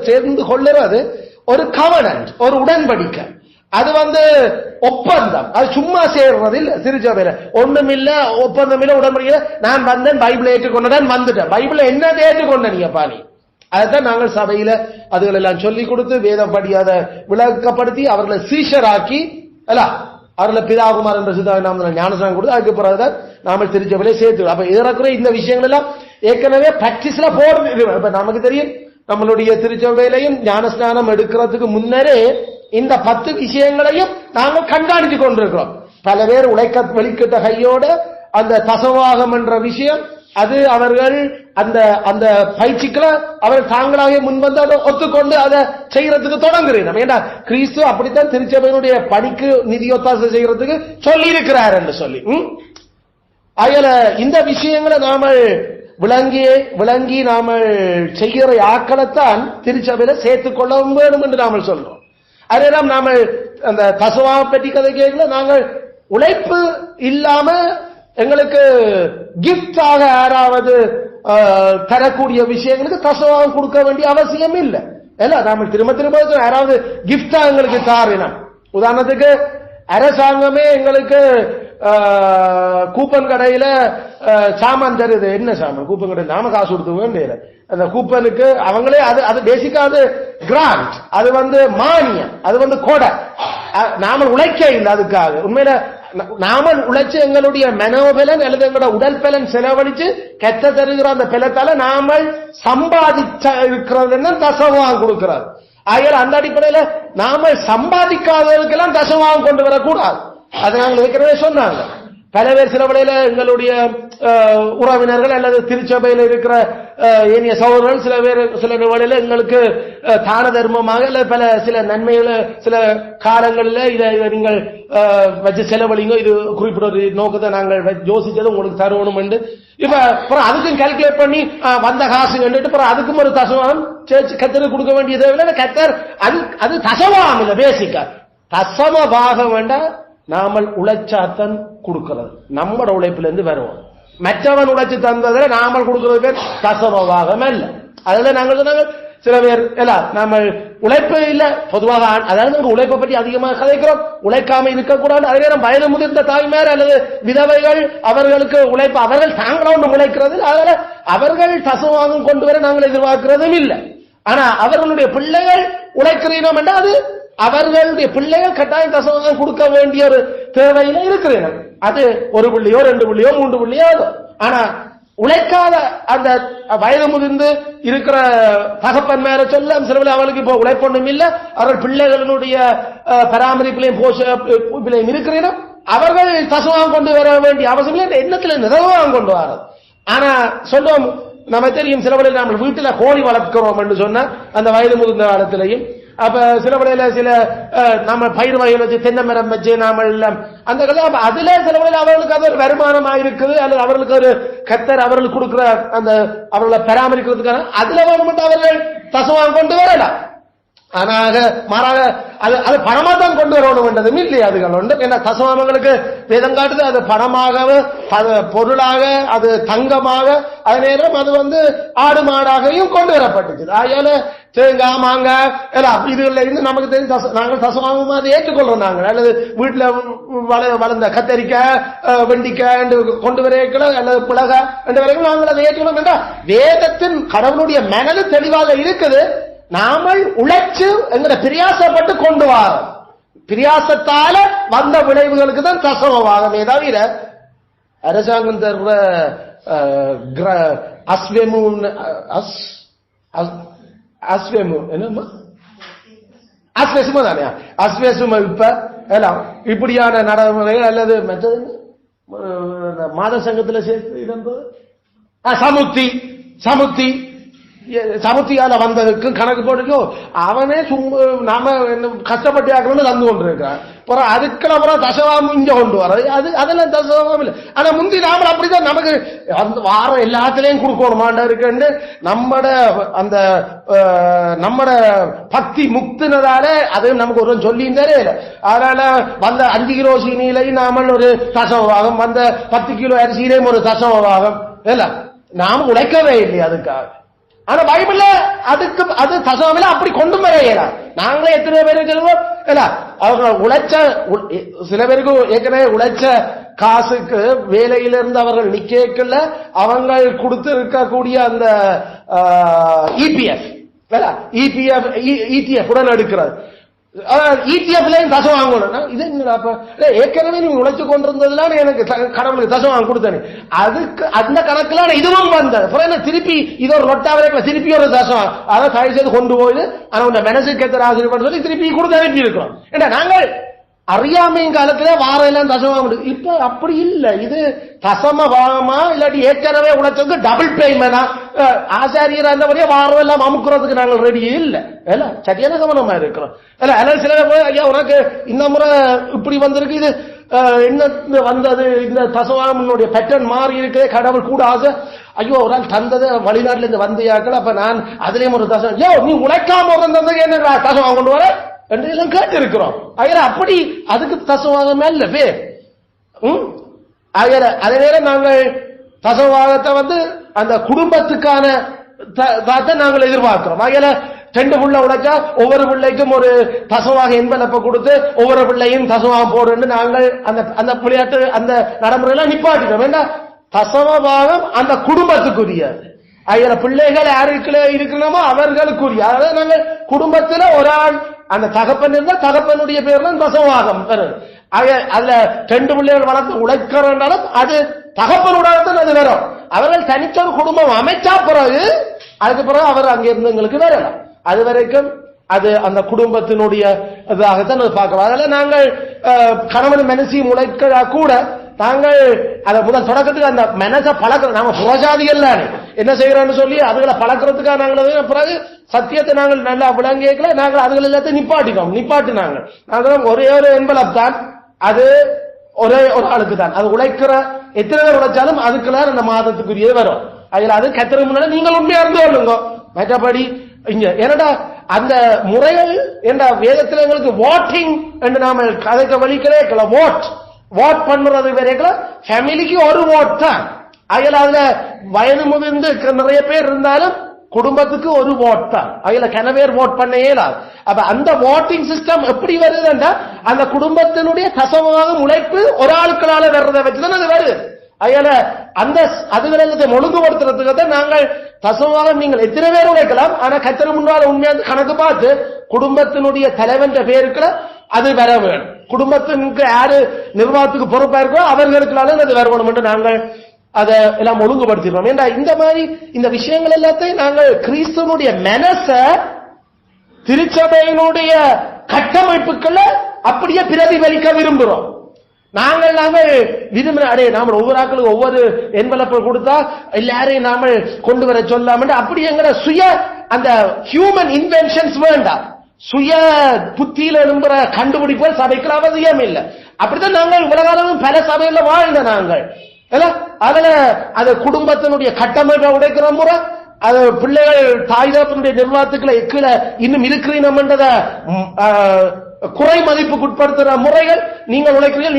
சேர்ந்து கொள்ளுறது ஒரு கவனன்ட், ஒரு உடன்படிக்கை. அது ஒப்பந்தம், அது சும்மா சேர்றது இல்ல. திருச்சபையில ஒண்ணும் இல்ல, ஒப்பந்தம் இல்ல, உடன்படிக்கை. நான் வந்தேன், பைபிளை ஏற்றுக்கொண்டேன், வந்துட்டேன். பைபிளை என்ன ஏற்றுக்கொண்ட நீங்க பாணி? அதைத்தான் நாங்கள் சபையில அதுகள் எல்லாம் சொல்லிக் கொடுத்து வேதப்படி அதை விளக்கப்படுத்தி அவர்களை சீஷராக்கி அல்ல, அவர்களை பிதாகுமார் என்ற சித்தாவை ஞானஸ்நானம் கொடுத்து அதுக்கு பிறகுதான் நாம திருச்சபையில சேர்த்து. அப்ப இதற்குற இந்த விஷயங்கள் எல்லாம் ஏற்கனவே பிராக்டிஸ்ல போறது. இப்ப நமக்கு தெரியும், நம்மளுடைய திருச்சபையிலையும் ஞானஸ்நானம் எடுக்கிறதுக்கு முன்னரே இந்த 10 விஷயங்களையும் நாங்கள் கண்காணித்துக் கொண்டிருக்கிறோம். பல பேர் வெளிக்கிட்ட கையோட அந்த தசவாகம் என்ற விஷயம் அது அவர்கள் அந்த அந்த பயிற்சிகளை அவர்கள் தாங்களாக முன்வந்து அதை ஒத்துக்கொண்டு அதை செய்யறதுக்கு தொடங்குறேன். ஏன்னா கிறிஸ்து அப்படித்தான் திருச்சபையினுடைய பணிக்கு நிதியொத்தாசை செய்யறதுக்கு சொல்லி இருக்கிறார் என்று சொல்லி அயல இந்த விஷயங்களை நாம விளங்கி நாம செய்கிற ஆக்களைத்தான் திருச்சபையில சேர்த்துக் கொள்ள வேண்டும் என்று நாம சொல்றோம். அதே நாம அந்த தசவா பெட்டி கதை கேட்கல, நாங்கள் உழைப்பு இல்லாம எங்களுக்கு கிஃப்டாக யாராவது தரக்கூடிய விஷயங்களுக்கு தசவாகம் கொடுக்க வேண்டிய அவசியம் இல்லை. நாம திரும்ப யாராவது கிஃப்டா எங்களுக்கு தாரினம். உதாரணத்துக்கு அரசாங்கமே எங்களுக்கு கூப்பன் கடையில சாமான் தருது. என்ன சாமான்? கூப்பன் கடையில் நாம காசு கொடுத்து வேண்டிய அந்த கூப்பனுக்கு அவங்களே அது பேசிக்கா அது கிராண்ட், அது மானியம், அது கொடை. நாம உழைக்க இல்லை அதுக்காக. உண்மையில நாம உழைச்சு எங்களுடைய மனோபலன் அல்லது எங்களோட உடல் பலன் செலவழிச்சு கெட்ட தருகிற அந்த பலத்தால நாம சம்பாதிச்ச இருக்கிறது தசவாகம் கொடுக்கிறார். ஆகிய அந்த அடிப்படையில நாம சம்பாதிக்காதவர்களுக்கெல்லாம் தசவாகம் கொண்டு வரக்கூடாது. அதை நாங்கள் ஏற்கனவே சொன்னாங்க. பல பேர் சில வேளையில எங்களுடைய உறவினர்கள் அல்லது திருச்சபையில் இருக்கிற ஏனைய சகோதரர்கள் சில வேளையில எங்களுக்கு தான தர்மமாக இல்ல சில நன்மைகளை சில காலங்களில் இதை நீங்கள் வச்சு செலவழிங்க, இது குறிப்பிட்ட ஒரு நோக்கத்தை நாங்கள் யோசிச்சது உங்களுக்கு தருவணும் என்று இப்ப அதுக்கும் கால்குலேட் பண்ணி வந்த காசு கண்டுட்டு அதுக்கும் ஒரு தசவாகம் கத்தருக்கு கொடுக்க வேண்டியது இல்லை. கத்தர் அது தசவாகம் இல்லை, பேசிக்கா தசமபாகம் வேண்டாம். நாமல் உழைச்சாத்தன் கொடுக்கிறது நம்மட உழைப்பிலிருந்து வருவோம். மற்றவன் உழைச்சு தந்ததை நாமல் கொடுக்கிறது பேர் தசமபாகம் அல்ல. அதுல நாங்கள் சொன்னாங்க சில பேர் நம்ம உழைப்பு இல்ல பொதுவாக, அதாவது நாங்கள் உழைப்பை பற்றி அதிகமாக கதைக்கிறோம். உழைக்காம இருக்கக்கூடாது. அதே நேரம் வயது முதிர்ந்த தாய்மார் அல்லது விதவைகள் அவர்களுக்கு உழைப்பு அவர்கள் தாங்களோடு உழைக்கிறது. அதனால அவர்கள் தசமபாகம் கொண்டு வர நாங்கள் எதிர்பார்க்கிறதும் இல்லை. ஆனா அவர்களுடைய பிள்ளைகள் உழைக்கிறோம் என்றால் அது அவர்களுடைய பிள்ளைகள் கட்டாயம் தசமபாகம் கொடுக்க வேண்டிய ஒரு தேவையில இருக்கிறேன். அது 1 புள்ளியோ 2 புள்ளியோ 3 புள்ளியோ. ஆனா உழைக்காத அந்த வயது முதிர்ந்து இருக்கிற தகப்பன் மேல சொல்ல சிலவில் அவளுக்கு இப்போ உழைப்பொன்றும் இல்லை, அவர்கள் பிள்ளைகளுடைய பராமரிப்பிலையும் போஷப்பிலையும் இருக்கிறேன். அவர்கள் தசமபாகம் கொண்டு வர வேண்டிய அவசியம் இல்லை. எண்ணத்துல நிறைவாகம் கொண்டு வர. ஆனா சொல்லுவோம், நம்ம தெரியும் சிலவழில் நம்ம வீட்டுல கோழி வளர்க்கிறோம் என்று சொன்ன அந்த வயது முதிர்ந்த காலத்திலையும் அப்ப சில வழியில சில நம்ம பயிர் வகைகள் வச்சு தென்னை மரம் வச்சு நாம எல்லாம் அந்த அதுல சில வழியில் அவர்களுக்கு அது ஒரு வருமானமா இருக்குது. அல்லது அவர்களுக்கு ஒரு கத்தர் அவர்களுக்கு கொடுக்கிற அந்த அவர்களை பராமரிக்கிறதுக்கான அதுல வேணுமென்று அவர்கள் தசமபாகம் கொண்டு வரலாம். ஆனாக மாறாக அது பணமா தான் கொண்டு வரணும் என்றதும் இல்லையா? அதுகள் உண்டு. ஏன்னா தசமபாகங்களுக்கு வேதம் காட்டுது அது பணமாக, பொருளாக, அது தங்கமாக, அதே நேரம் அது ஆடு மாடாகவும் கொண்டு வரப்பட்டுச்சு. ஆகையால தேங்காய் மாங்காய் எல்லாம் இதுல இருந்து நமக்கு தெரிஞ்சு நாங்கள் தசமபாகமா அதை ஏற்றுக்கொள்றோம். நாங்கள் அல்லது வீட்டுல வளர்ந்த கத்தரிக்காய் வெண்டிக்காய் கொண்டு வரைக்கல அல்லது பிளகாய் என்று வரைக்கும் நாங்கள் அதை ஏற்றுக்கொள்ளும் என்றால் வேதத்தின் கடவுளுடைய மனது தெளிவாக இருக்குது. நாமல் உழைச்சு எங்களை பிரியாசப்பட்டு கொண்டு வரோம். பிரியாசத்தால வந்த விளைவுகளுக்கு தான் தசமபாகமே தவிர அரசாங்கம் தர்ற அஸ்வெசும தானே அஸ்வெசும இப்ப எல்லாம் இப்படியான நடைமுறைகள் அல்லது மற்றது மாத சங்கத்தில் சேர்த்து சமுத்தி சமுத்தியால வந்ததுக்கு கணக்கு போட்டுக்கோ அவனே நாம கஷ்டப்பட்டு ஆக்கணும்னு தந்து கொண்டிருக்கிறான். அதுக்கப்புறம் தசவாகம் இங்க கொண்டு வர அதெல்லாம் தசவாகம் இல்லை. ஆனா முந்தி நாம அப்படிதான் நமக்கு அந்த வாரம் எல்லாத்திலையும் கொடுக்கணுமாண்டா இருக்கு. நம்மட பக்தி முக்தினதால அது நமக்கு ஒரு சொல்லியிருந்தாரே இல்லை. அதனால வந்த 5 கிலோ சீனிலையும் நாம ஒரு தசவாகம், வந்த 10 கிலோ அரிசியிலையும் ஒரு தசவாகம் எல்லாம் நாம உழைக்கவே இல்லை அதுக்காக. ஆனா பைபிள்ல அதுக்கு அது தசமம் அப்படி கொண்டு வரையலாம். நாங்களே எத்தனை பேருக்கு சொல்லுவோம் அவங்க உழைச்ச சில பேருக்கு ஏற்கனவே உழைச்ச காசுக்கு வேலையிலிருந்து அவர்கள் நிக்கல அவங்க கொடுத்து இருக்கக்கூடிய அந்த இபிஎஃப் உடன் எடுக்கிறது. இடிஎஃப்லையும் தசம் வாங்கணும். இது ஏற்கனவே நீங்க உழைச்சு கொண்டிருந்ததுலாம் எனக்கு கடவுளுக்கு தசம் வாங்க கொடுத்தேன். அதுக்கு அந்த கணக்குல இதுவும் வந்தது. திருப்பி இது ஒரு ரொட்டா வரைக்கும் திருப்பி ஒரு தசம் அதை தயவு செய்து கொண்டு போயிடு ஆனா உங்க மனசுக்கு ஏற்ற ஆசிரியர் சொல்லி திருப்பி கொடுத்து அனுப்பி இருக்கிறோம். ஏன்னா நாங்கள் அறியாமையும் காலத்துல வாரெல்லாம் தசமம். இப்ப அப்படி இல்ல. இது தசம பாகமா இல்லாட்டி ஏற்கனவே உழைச்சதுக்கு டபுள் பேமெண்டா ஆசாரியர் அந்த மாதிரியே வாரம் எல்லாம் அமுக்குறதுக்கு நாங்கள் ரெடி இல்ல. சரியான கவனமா இருக்கிறோம். சில ஐயா உனக்கு இந்த முறை இப்படி வந்திருக்கு, இது என்ன வந்தது, இந்த தசவாமனுடைய பேட்டர்ன் மாறி இருக்கு, கடவுள் கூட ஆசை. ஐயோ ஒரு நாள் தந்தது வெளிநாட்டுல இருந்து வந்தியாக்கள், அப்ப நான் அதுலயும் ஒரு தசம், ஐயோ நீ உழைக்காம தந்தது என்ன தசவம் கொண்டு வர என்று எல்லாம் கேட்டு இருக்கிறோம். அப்படி அதுக்கு தசவாகம் இல்ல பேர். அதே நேரம் நாங்கள் தசவாகத்தை அந்த குடும்பத்துக்கான நாங்கள் எதிர்பார்க்கிறோம். ஆகையில 2 பிள்ளை உழைச்சா ஒவ்வொரு பிள்ளைக்கும் ஒரு தசவாக என்பனப்ப கொடுத்து ஒவ்வொரு பிள்ளையும் தசவாகம் போடுன்னு நாங்கள் அந்த விளையாட்டு அந்த நடைமுறையெல்லாம் நிப்பாட்டினோம். ஏன்னா தசவாகம் அந்த குடும்பத்துக்குரியது. ஆகிய பிள்ளைகள் யாருக்குள்ள இருக்கணுமோ அவர்களுக்குரிய. அதாவது நாங்கள் குடும்பத்துல ஒரு ஆள் அந்த தகப்பன் இருந்தா தகப்பனுடைய பேர்ல தசவாகம் வரும். அதுல 2 பிள்ளைகள் வளர்த்து உழைக்கிறனாலும் அது தகப்பனுடைய அது வரும். அவர்கள் தனித்தொரு குடும்பம் அமைச்சா பிறகு அதுக்கு பிறகு அவர் அங்கிருந்து எங்களுக்கு வரலாம். அது வரைக்கும் அது அந்த குடும்பத்தினுடைய இதாகத்தான் பார்க்கலாம். அதனால நாங்கள் கணவன் மனசி உழைக்க கூட நாங்கள் அதை முதல் தொடக்கத்துக்கு அந்த மனசை பழக்கிறோம். நாம புரோஜாதிகள் என்ன செய்யறோம்னு சொல்லி அதுகளை பழக்கிறதுக்காக நாங்கள் பிறகு சத்தியத்தை நாங்கள் நல்லா விளங்கிக்கல, நாங்கள் அதுகள் எல்லாத்தையும் நிப்பாட்டினாங்க. நாங்கள் ஒரே ஒரு என்வலப் தான், அது ஒரே ஒரு ஆளுக்கு தான். அது உழைக்கிற எத்தனை பேர் உழைச்சாலும் அதுக்குள்ள அந்த மாதத்துக்குரிய வரும். அதுல அது கத்திர முன்னாடி நீங்கள் உண்மையா இருந்து கொள்ளுங்க. மற்றபடி இங்க என்னடா அந்த முறைகள் என்ற வேதத்தில் எங்களுக்கு வாட்டிங் என்று நாம கதைக்க வழிக்கிறே வாட் பண்றது வரைக்கும் ஃபேமிலிக்கு ஒரு வாட் தான். அதுல வயது முதிர்ந்து நிறைய பேர் இருந்தாலும் குடும்பத்துக்கு ஒரு வாட் தான். அதுல கனவேர் வாட் பண்ண இயலாது. அப்ப அந்த வாட்டிங் சிஸ்டம் எப்படி வருதுன்னா அந்த குடும்பத்தினுடைய தசமாக உழைப்பு ஒரு ஆளுக்களால வர்றதை வச்சுதான் அது வருது. அதுல அந்த அதுகளை ஒழுங்குபடுத்துறதுக்கு தான் நாங்கள் தசமாக நீங்கள் எத்தனை பேர் உழைக்கலாம், ஆனா கத்திர முன்னால உண்மையா கணக்கு பார்த்து குடும்பத்தினுடைய தலைவன் பேருக்குள்ள அது வர வேணும். குடும்பத்திற்கு யாரு நிர்வாகத்துக்கு பொறுப்பா இருக்கோ அவர்களுக்குள்ளால அது வரணும் என்று நாங்கள் அதை எல்லாம் ஒழுங்குபடுத்திடுவோம். ஏன்னா இந்த மாதிரி இந்த விஷயங்கள் எல்லாத்தையும் நாங்கள் கிறிஸ்துவனுடைய மனச திருச்சபையினுடைய கட்டமைப்புக்குள்ள அப்படியே பிரதிபலிக்க விரும்புகிறோம். நாங்கள் விரும்பின நாம ஒவ்வொரு ஆக்களுக்கு ஒவ்வொரு என்பலப்பை கொடுத்தா எல்லாரையும் நாம கொண்டு வர சொல்லாம அப்படி எங்கிற சுய அந்த ஹியூமன் இன்வென்ஷன்ஸ் வேண்டாம். சுய புத்தியில எழும்புற கண்டுபிடிப்புகள் சபைக்கு அவசியம் இல்லை. அப்படித்தான் நாங்கள் உலகம் பல சபையில வாழ்ந்த நாங்கள் அதுல அது குடும்பத்தினுடைய கட்டமைப்பை உடைக்கிற முறை, அது பிள்ளைகள் தாய் தகப்பனுடைய நிர்வாகத்துக்களை கீழே இன்னும் இருக்கிறீங்கன்றத குறை மதிப்புக்கு உட்படுத்துற முறைகள். நீங்கள் உழைக்கிறீர்கள்,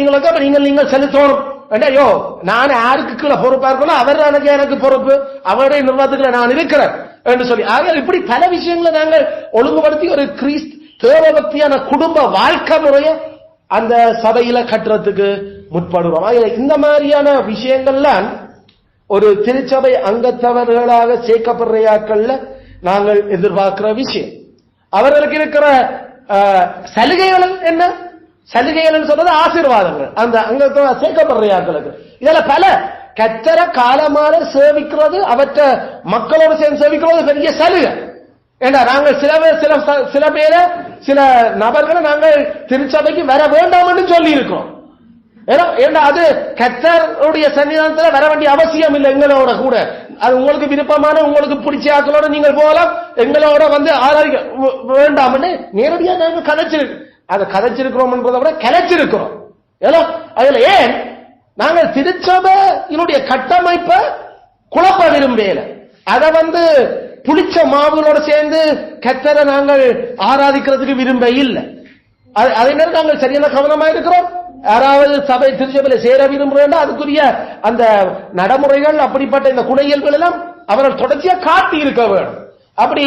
நீங்கள் செலுத்தணும். ஐயோ நான் யாருக்கு கீழே பொறுப்பா இருக்கணும், அவர் எனக்கு பொறுப்பு, அவருடைய நிர்வாகத்துக்குள்ள நான் இருக்கிறேன் என்று சொல்லி இப்படி பல விஷயங்களை நாங்கள் ஒழுங்குபடுத்தி ஒரு தேவபக்தியான குடும்ப வாழ்க்கை முறைய அந்த சபையில கட்டுறதுக்கு முற்படுறோம். இந்த மாதிரியான விஷயங்கள்லாம் ஒரு திருச்சபை அங்கத்தவர்களாக சேர்க்கப்படுறையாக்கள்ல நாங்கள் எதிர்பார்க்கிற விஷயம். அவர்களுக்கு இருக்கிற சலுகைகள் என்ன? சலுகைகள் சொல்றது ஆசீர்வாதங்கள். அந்த அங்கத்தவ சேர்க்கப்படுறையாக்களுக்கு இதுல பல கத்தர காலமான சேவிக்கிறது, அவற்ற மக்களோடு சேர்ந்து சேவிக்கிறது பெரிய சலுகை. ஏன்னா நாங்கள் சில பேரை சில நபர்களை நாங்கள் திருச்சபைக்கு வர வேண்டாம் என்று சொல்லி இருக்கோம். ஏன்னா அது கர்த்தருடைய சன்னிதானத்தில் வர வேண்டிய அவசியம் இல்லை. எங்களோட கூட அது உங்களுக்கு விருப்பமான உங்களுக்கு பிடிச்ச ஆக்களோட நீங்கள் போகலாம், எங்களோட ஆராய்க்க வேண்டாம்னு நேரடியாக நாங்கள் கதைச்சிருக்கிறோம் என்பதை விட கலைச்சிருக்கிறோம். அதுல ஏன் நாங்கள் திருச்சபையினுடைய கட்டமைப்பை குழப்ப விரும்பல, அதை புளிச்ச மாவுகளோட சேர்ந்து கர்த்தரை நாங்கள் ஆராதிக்கிறதுக்கு விரும்ப இல்லை. அதே நேரம் நாங்கள் சரியான கவனமா இருக்கிறோம். யாராவது சபை திருச்சபையில சேர விரும்புகிறோம், அதுக்குரிய அந்த நடைமுறைகள் அப்படிப்பட்ட இந்த குணையல்கள் எல்லாம் அவர்கள் தொடர்ச்சியா காட்டி இருக்க வேண்டும். அப்படி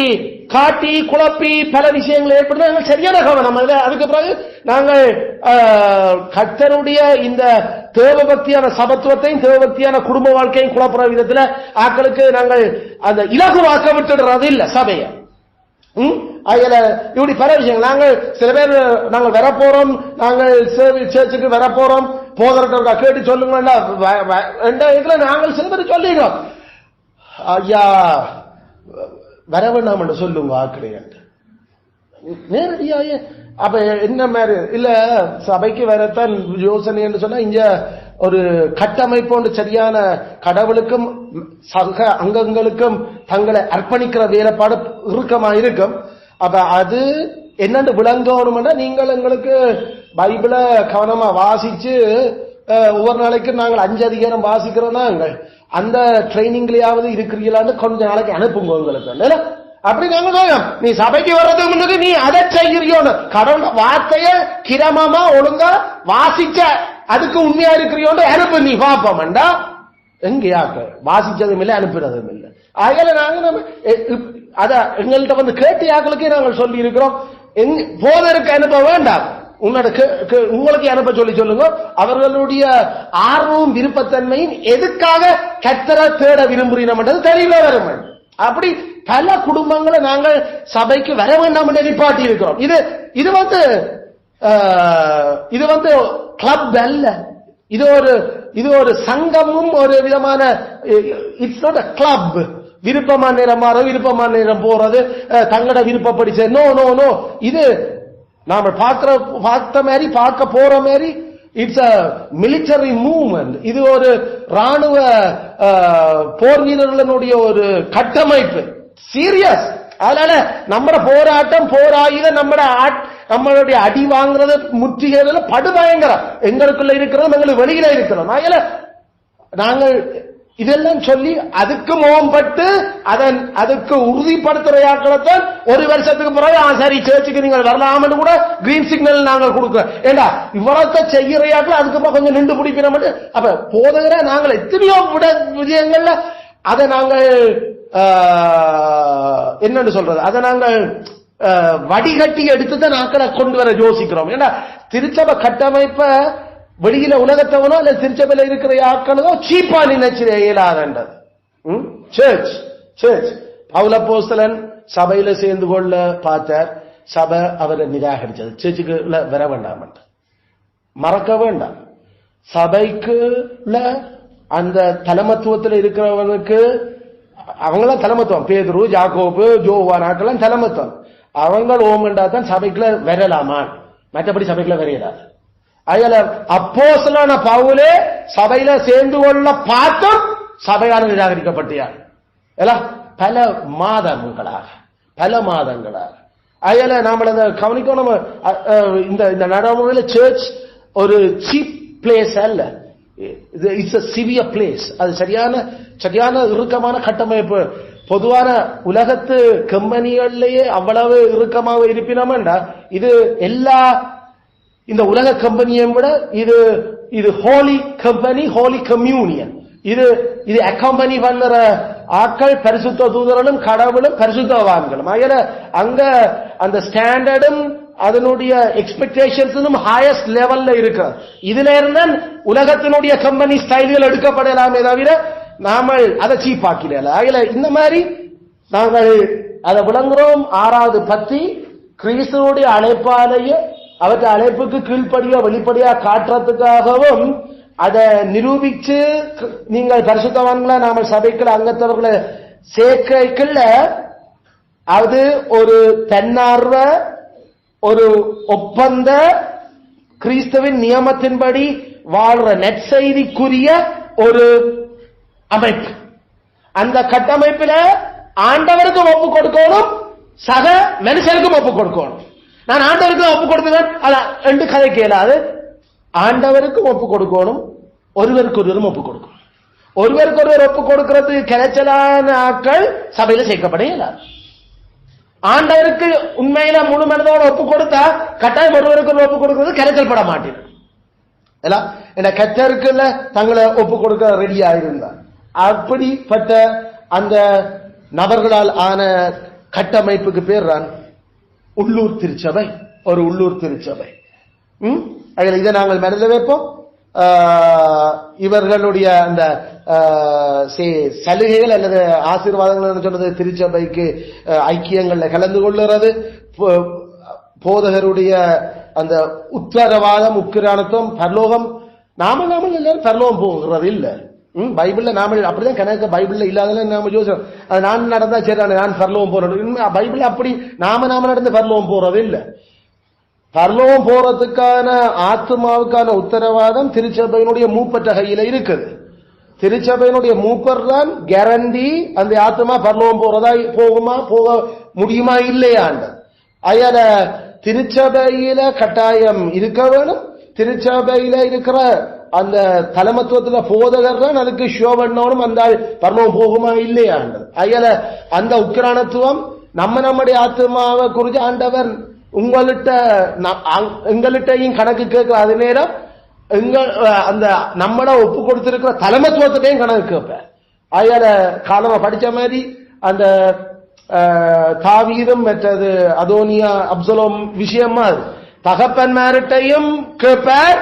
காட்டி குழப்பி பல விஷயங்கள் ஏற்படுத்த நாங்கள் சரியான கவனம். அதுக்கு பிறகு நாங்கள் கர்த்தருடைய இந்த தேவபக்தியான சபத்துவத்தையும் தேவபக்தியான குடும்ப வாழ்க்கையும் குழப்புற விதத்துல ஆக்களுக்கு நாங்கள் அந்த இலகுவாக்க விட்டுடுறது இல்ல சபையை. அதுல இப்படி பல விஷயங்கள் நாங்கள் சில பேர் நாங்கள் வரப்போறோம், நாங்கள் சேர்ச்சுக்கு வரப்போறோம், போதர்கிட்ட கேட்டு சொல்லுங்க. நாங்கள் சில பேர் சொல்லிடுறோம், ஐயா வர வேண்டாம் என்று சொல்லுங்க ஆக்களை. நேரடியாக அப்ப என்ன மாதிரி இல்ல சபைக்கு வரத்தான் யோசனை என்று சொன்னா இங்க ஒரு கட்டமைப்பு சரியான கடவுளுக்கும் சக அங்கங்களுக்கும் தங்களை அர்ப்பணிக்கிற வேலைப்பாடு இறுக்கமா இருக்கும். அப்ப அது என்னன்னு விளங்கணும்னா நீங்கள் எங்களுக்கு பைபிளை கவனமா வாசிச்சு ஒவ்வொரு நாளைக்கு நாங்கள் 5 அதிகாரம் வாசிக்கிறோம்னா அந்த ட்ரைனிங்லயாவது இருக்கிறீங்களான்னு கொஞ்ச நாளைக்கு அனுப்புங்க உங்களுக்கு. அப்படி நாங்க நீ சபைக்கு வர்றதுக்கு முன்னாடி நீ அதை செய்கிறியோன்னு கடவுள் வார்த்தைய கிரமமா ஒழுங்கா வாசிச்ச அதுக்கு உண்மையா இருக்கிறியோன்னு அனுப்பு நீ பாப்போம்டா. எங்கேயாக்க வாசிச்சதும் இல்லை அனுப்புறதும் இல்லை. ஆகல நாங்க அத எங்கள்கிட்ட வந்து கேட்டு யாக்களுக்கே நாங்கள் சொல்லி இருக்கிறோம். போதருக்கு அனுப்ப வேண்டாம், உங்களுக்கு அனுப்ப சொல்லுங்க. அவர்களுடைய ஆர்வம் விருப்பத்தன்மையும் எதுக்காக கர்த்தரை தேட விரும்புகிறோம் தெரியல வரும். அப்படி பல குடும்பங்களை நாங்கள் சபைக்கு வர வேண்டாம் என்று நிப்பாட்டி இருக்கிறோம். இது வந்து கிளப் அல்ல, இது ஒரு சங்கமும் ஒரு விதமான இட்ஸ் நாட் a கிளப். விருப்பமான நேரம் மாற விருப்பமான நேரம் போறது தங்களோட விருப்பப்படி நோ நோ நோ. இது நாம பார்த்த மாதிரி பார்க்க போற மாதிரி இட்ஸ் அ மிலிட்டரி மூவ்மெண்ட். இது ஒரு ராணுவ போர் வீரர்களுடைய ஒரு கட்டமைப்பு, சீரியஸ். அதனால நம்ம போராட்டம் போராயுத நம்மளுடைய அடி வாங்குறது முற்றுகிறது படுபயங்கரம். எங்களுக்குள்ள இருக்கிறோம், எங்களுக்கு வெளியில இருக்கிறோம். அதனால நாங்கள் இதெல்லாம் சொல்லி அதுக்கு மோகம்பட்டு அதுக்கு உறுதிப்படுத்துறையாக்கத்தான் ஒரு வருஷத்துக்கு பிறகு சரி சேர்ச்சுக்கு நீங்கள் வரலாம்னு கூட கிரீன் சிக்னல் நாங்கள் கொடுக்கிறோம். ஏண்டா இவ்வளவு செய்யறையாக்கள் அதுக்கப்புறம் கொஞ்சம் நின்று பிடிப்பின. அப்ப போதுகிற நாங்கள் எத்தனையோ விஜயங்கள்ல அதை நாங்கள் என்னன்னு சொல்றது, அதை நாங்கள் வடிகட்டி எடுத்துதான் நாக்களை கொண்டு வர யோசிக்கிறோம். ஏன்னா திருச்சபை கட்டமைப்ப வெளியில உலகத்தவனோ அல்ல திருச்சபையில இருக்கிற ஆக்களோ சீப்பா நினைச்சு இயலாதன்றது. சர்ச் பவுலப்போஸ்தலன் சபையில சேர்ந்து கொள்ள பார்த்தார், சபை அவரை நிராகரிச்சது. சர்ச்சுக்கு வர வேண்டாம், மறக்க வேண்டாம். சபைக்குள்ள அந்த தலைமத்துவத்தில் இருக்கிறவனுக்கு அவங்களாம் தலைமத்துவம், பேதுரு யாக்கோபு ஜோவா நாட்டெல்லாம் தலைமத்துவம். அவங்க ஓமண்டா தான் சபைக்குள்ள வரலாமா, மற்றபடி சபைக்குள்ள வரையலாது. அதுல அப்போஸ்தலனான பவுலே சபையில சேர்ந்து கொள்ள பார்த்தும் சபையால் நிராகரிக்கப்பட்டார் பல மாதங்களாக. அதுல நாம கவனிக்கணும், இந்த நடைமுறையில சர்ச் ஒரு சீப் பிளேஸ் அல்ல, இட்ஸ் a சிவியர் பிளேஸ். அது சரியான இறுக்கமான கட்டமைப்பு. பொதுவான உலகத்து கம்பெனிகள்லயே அவ்வளவு இறுக்கமாக இருப்பினோம்டா இது எல்லா இந்த உலக கம்பெனியை விட இது ஹோலி கம்பெனி, ஹோலி கம்யூனியன். இது அக்கம்பெனி பண்ணுற ஆட்கள் பரிசுத்த தூதர்களும் கடவுளும் பரிசுத்தவான்களும். அங்க அந்த ஸ்டாண்டர்டும் அதனுடைய எக்ஸ்பெக்டேஷன்ஸும் ஹையஸ்ட் லெவல்ல இருக்கு. இதுல இருந்த உலகத்தினுடைய கம்பெனி ஸ்டைல்கள் எடுக்கப்படலாமே தவிர நாம அதை சீப்பாக்கிடல. இந்த மாதிரி நாங்கள் அதை விளங்குறோம். 6வது பத்தி கிறிஸ்துவோடைய அழைப்பாலேயே அவற்றை அழைப்புக்கு கீழ்ப்படியா வெளிப்படையா காட்டுறதுக்காகவும் அதை நிரூபிச்சு நீங்கள் பரிசுத்தவான்களா நாம சபைக்குள்ள அங்கத்தவர்களை சேர்க்கல. அது ஒரு தன்னார்வ ஒரு ஒப்பந்த கிறிஸ்துவின் நியமத்தின்படி வாழ்ற நற்செய்திக்குரிய ஒரு அமைப்பு. அந்த கட்டமைப்பில ஆண்டவருக்கும் ஒப்பு கொடுக்கணும், சக மனுஷருக்கும் ஒப்பு கொடுக்கணும். நான் ஆண்டவருக்கு ஒப்பு கொடுத்தேன் ரெண்டு கதை கேளாது. ஆண்டவருக்கும் ஒப்பு கொடுக்கணும், ஒருவருக்கு ஒருவரும் ஒப்பு கொடுக்கணும். ஒருவருக்கு ஒருவர் ஒப்பு கொடுக்கிறது கிடைச்சலான ஆட்கள் சபையில சேர்க்கப்பட இயலாது. ஆண்டவருக்கு உண்மையில முழு மனதோட ஒப்பு கொடுத்தா கட்டாயம் ஒருவருக்கு ஒப்பு கொடுக்கிறது கிடைச்சல் பட மாட்டேன். கத்தருக்குள்ள தங்களை ஒப்பு கொடுக்க ரெடியா இருந்தார். அப்படிப்பட்ட அந்த நபர்களால் ஆன கட்டமைப்புக்கு பேர் தான் உள்ளூர் திருச்சபை. ஒரு உள்ளூர் திருச்சபை. இதை நாங்கள் மனதில் வைப்போம். இவர்களுடைய அந்த சலுகைகள் அல்லது ஆசீர்வாதங்கள் சொன்னது திருச்சபைக்கு ஐக்கியங்கள்ல கலந்து கொள்ளுறது, போதகருடைய அந்த உத்தரவாதம் உக்கிரானத்துவம் பரலோகம். நாம எல்லாரும் பரலோகம் போகிறது இல்லை. பைபிள்ல நாம அப்படிதான் கணக்கு பைபிள்ல இல்லாதெல்லாம் நாம யோசிச்சோம். அது நான் நடந்தா சரி நான் பரலோகம் போறேன். பைபிள் அப்படி நாம நடந்து பரலோகம் போறது இல்ல. பரலோகம் போறதுக்கான ஆத்மாவுக்கான உத்தரவாதம் திருச்சபையினுடைய மூப்பற்ற கையில இருக்குது. திருச்சபையினுடைய மூப்பர் தான் கேரண்டி அந்த ஆத்மா பரலோகம் போறதா போகுமா போக முடியுமா இல்லையாண்டு. அயல திருச்சபையில கட்டாயம் இருக்க வேணும். திருச்சபையில இருக்கிற அந்த தலைமத்துவத்துல போதகர் தான் அதுக்கு ஷோ பண்ணணும் அந்த பரலோகம் போகுமா இல்லையாண்டு. அயல அந்த உக்கிரானத்துவம் நம்முடைய ஆத்மாவை குறித்து ஆண்டவர் எங்கள்கிட்டையும் கணக்கு கேட்கிற அது நேரம் அந்த நம்மள ஒப்பு கொடுத்திருக்கிற தலைமத்துவத்தையும் கணக்கு கேட்ப. அயல காலமா படிச்ச மாதிரி அந்த தாவீதும் மற்றது அதோனியா அப்சலோம் விஷயமா தகப்பன்மார்கிட்டையும் கேட்பார்.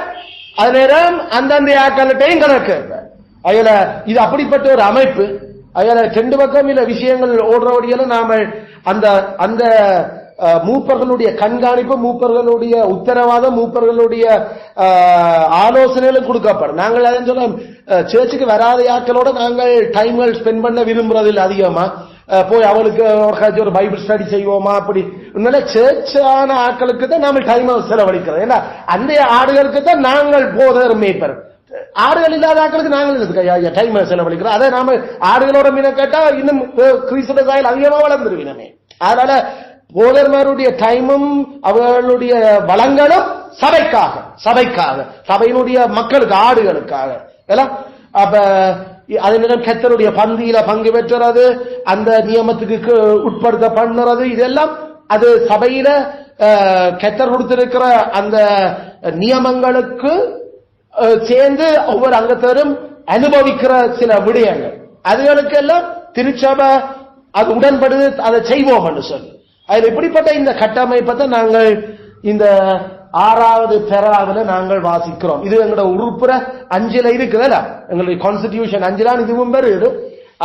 அது நேரம் அந்தந்த ஆட்கள்கிட்டையும் கணக்கு கேட்பார். அயல இது அப்படிப்பட்ட ஒரு அமைப்பு. அயல ரெண்டு பக்கம் இல்ல விஷயங்கள் ஓடுறபடியாலும் நாம அந்த அந்த மூப்பர்களுடைய கண்காணிப்பு, மூப்பர்களுடைய உத்தரவாதம், மூப்பர்களுடைய ஆலோசனைகளும் கொடுக்கப்படும். நாங்கள் அதை சொல்ல சர்ச்சுக்கு வராத ஆட்களோட நாங்கள் டைம்கள் ஸ்பெண்ட் பண்ண விரும்புறதில்லை. அதிகமா போய் அவளுக்கு ஒரு பைபிள் ஸ்டடி செய்வோமா அப்படி சர்ச்சான ஆட்களுக்கு தான் நாம டைம் செலவழிக்கிறோம். ஏன்னா அந்த ஆடுகளுக்கு தான் நாங்கள் போதர் மேய்ப்பர். ஆடுகள் இல்லாத ஆட்களுக்கு நாங்கள் டைம் செலவழிக்கிறோம். அதை நாம ஆடுகளோட மீன கேட்டா இன்னும் கிறிஸ்துவ சாயல் அதிகமா வளர்ந்துருவினமே. அதனால போதர்மாருடைய டைமும் அவர்களுடைய வளங்களும் சபைக்காக சபையினுடைய மக்களுக்கு ஆடுகளுக்காக. அப்ப அதனிடம் கர்த்தருடைய பந்தியில பங்கு பெற்றுறது, அந்த நியமத்துக்கு உட்படுத்த பண்ணுறது, இதெல்லாம் அது சபையில கர்த்தர் கொடுத்திருக்கிற அந்த நியமங்களுக்கு சேர்ந்து ஒவ்வொரு அங்கத்தரும் அனுபவிக்கிற சில விடயங்கள். அதுகளுக்கெல்லாம் திருச்சபை அது உடன்படுது, அதை செய்வோம் என்று சொல்லி அதில் இப்படிப்பட்ட இந்த கட்டமைப்பை தான் நாங்கள் இந்த 6வது பெறாவில் நாங்கள் வாசிக்கிறோம். இது எங்களோட உறுப்புற 5ல இருக்குதுல்ல, எங்களுடைய கான்ஸ்டிடியூஷன் 5 இதுவும் பெறுது.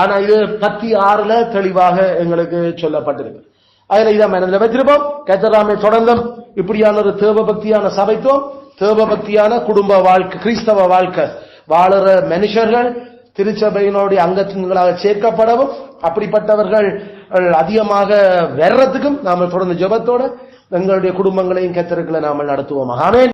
ஆனா இது 16ல தெளிவாக எங்களுக்கு சொல்லப்பட்டிருக்கு. அதுல இதை மனதில் வச்சிருப்போம். கர்த்தராமே தொடர்ந்தும் இப்படியான ஒரு தேவபக்தியான சபைத்துவம், தேவபக்தியான குடும்ப வாழ்க்கை, கிறிஸ்தவ வாழ்க்கை வாழுற மனுஷர்கள் திருச்சபையினுடைய அங்கங்களாக சேர்க்கப்படவும், அப்படிப்பட்டவர்கள் அதிகமாக வர்றதுக்கும் நாம தொடர்ந்து ஜெபத்தோட எங்களுடைய குடும்பங்களையும் கர்த்தருக்குள்ள நாம நடத்துவோம். ஆமென்.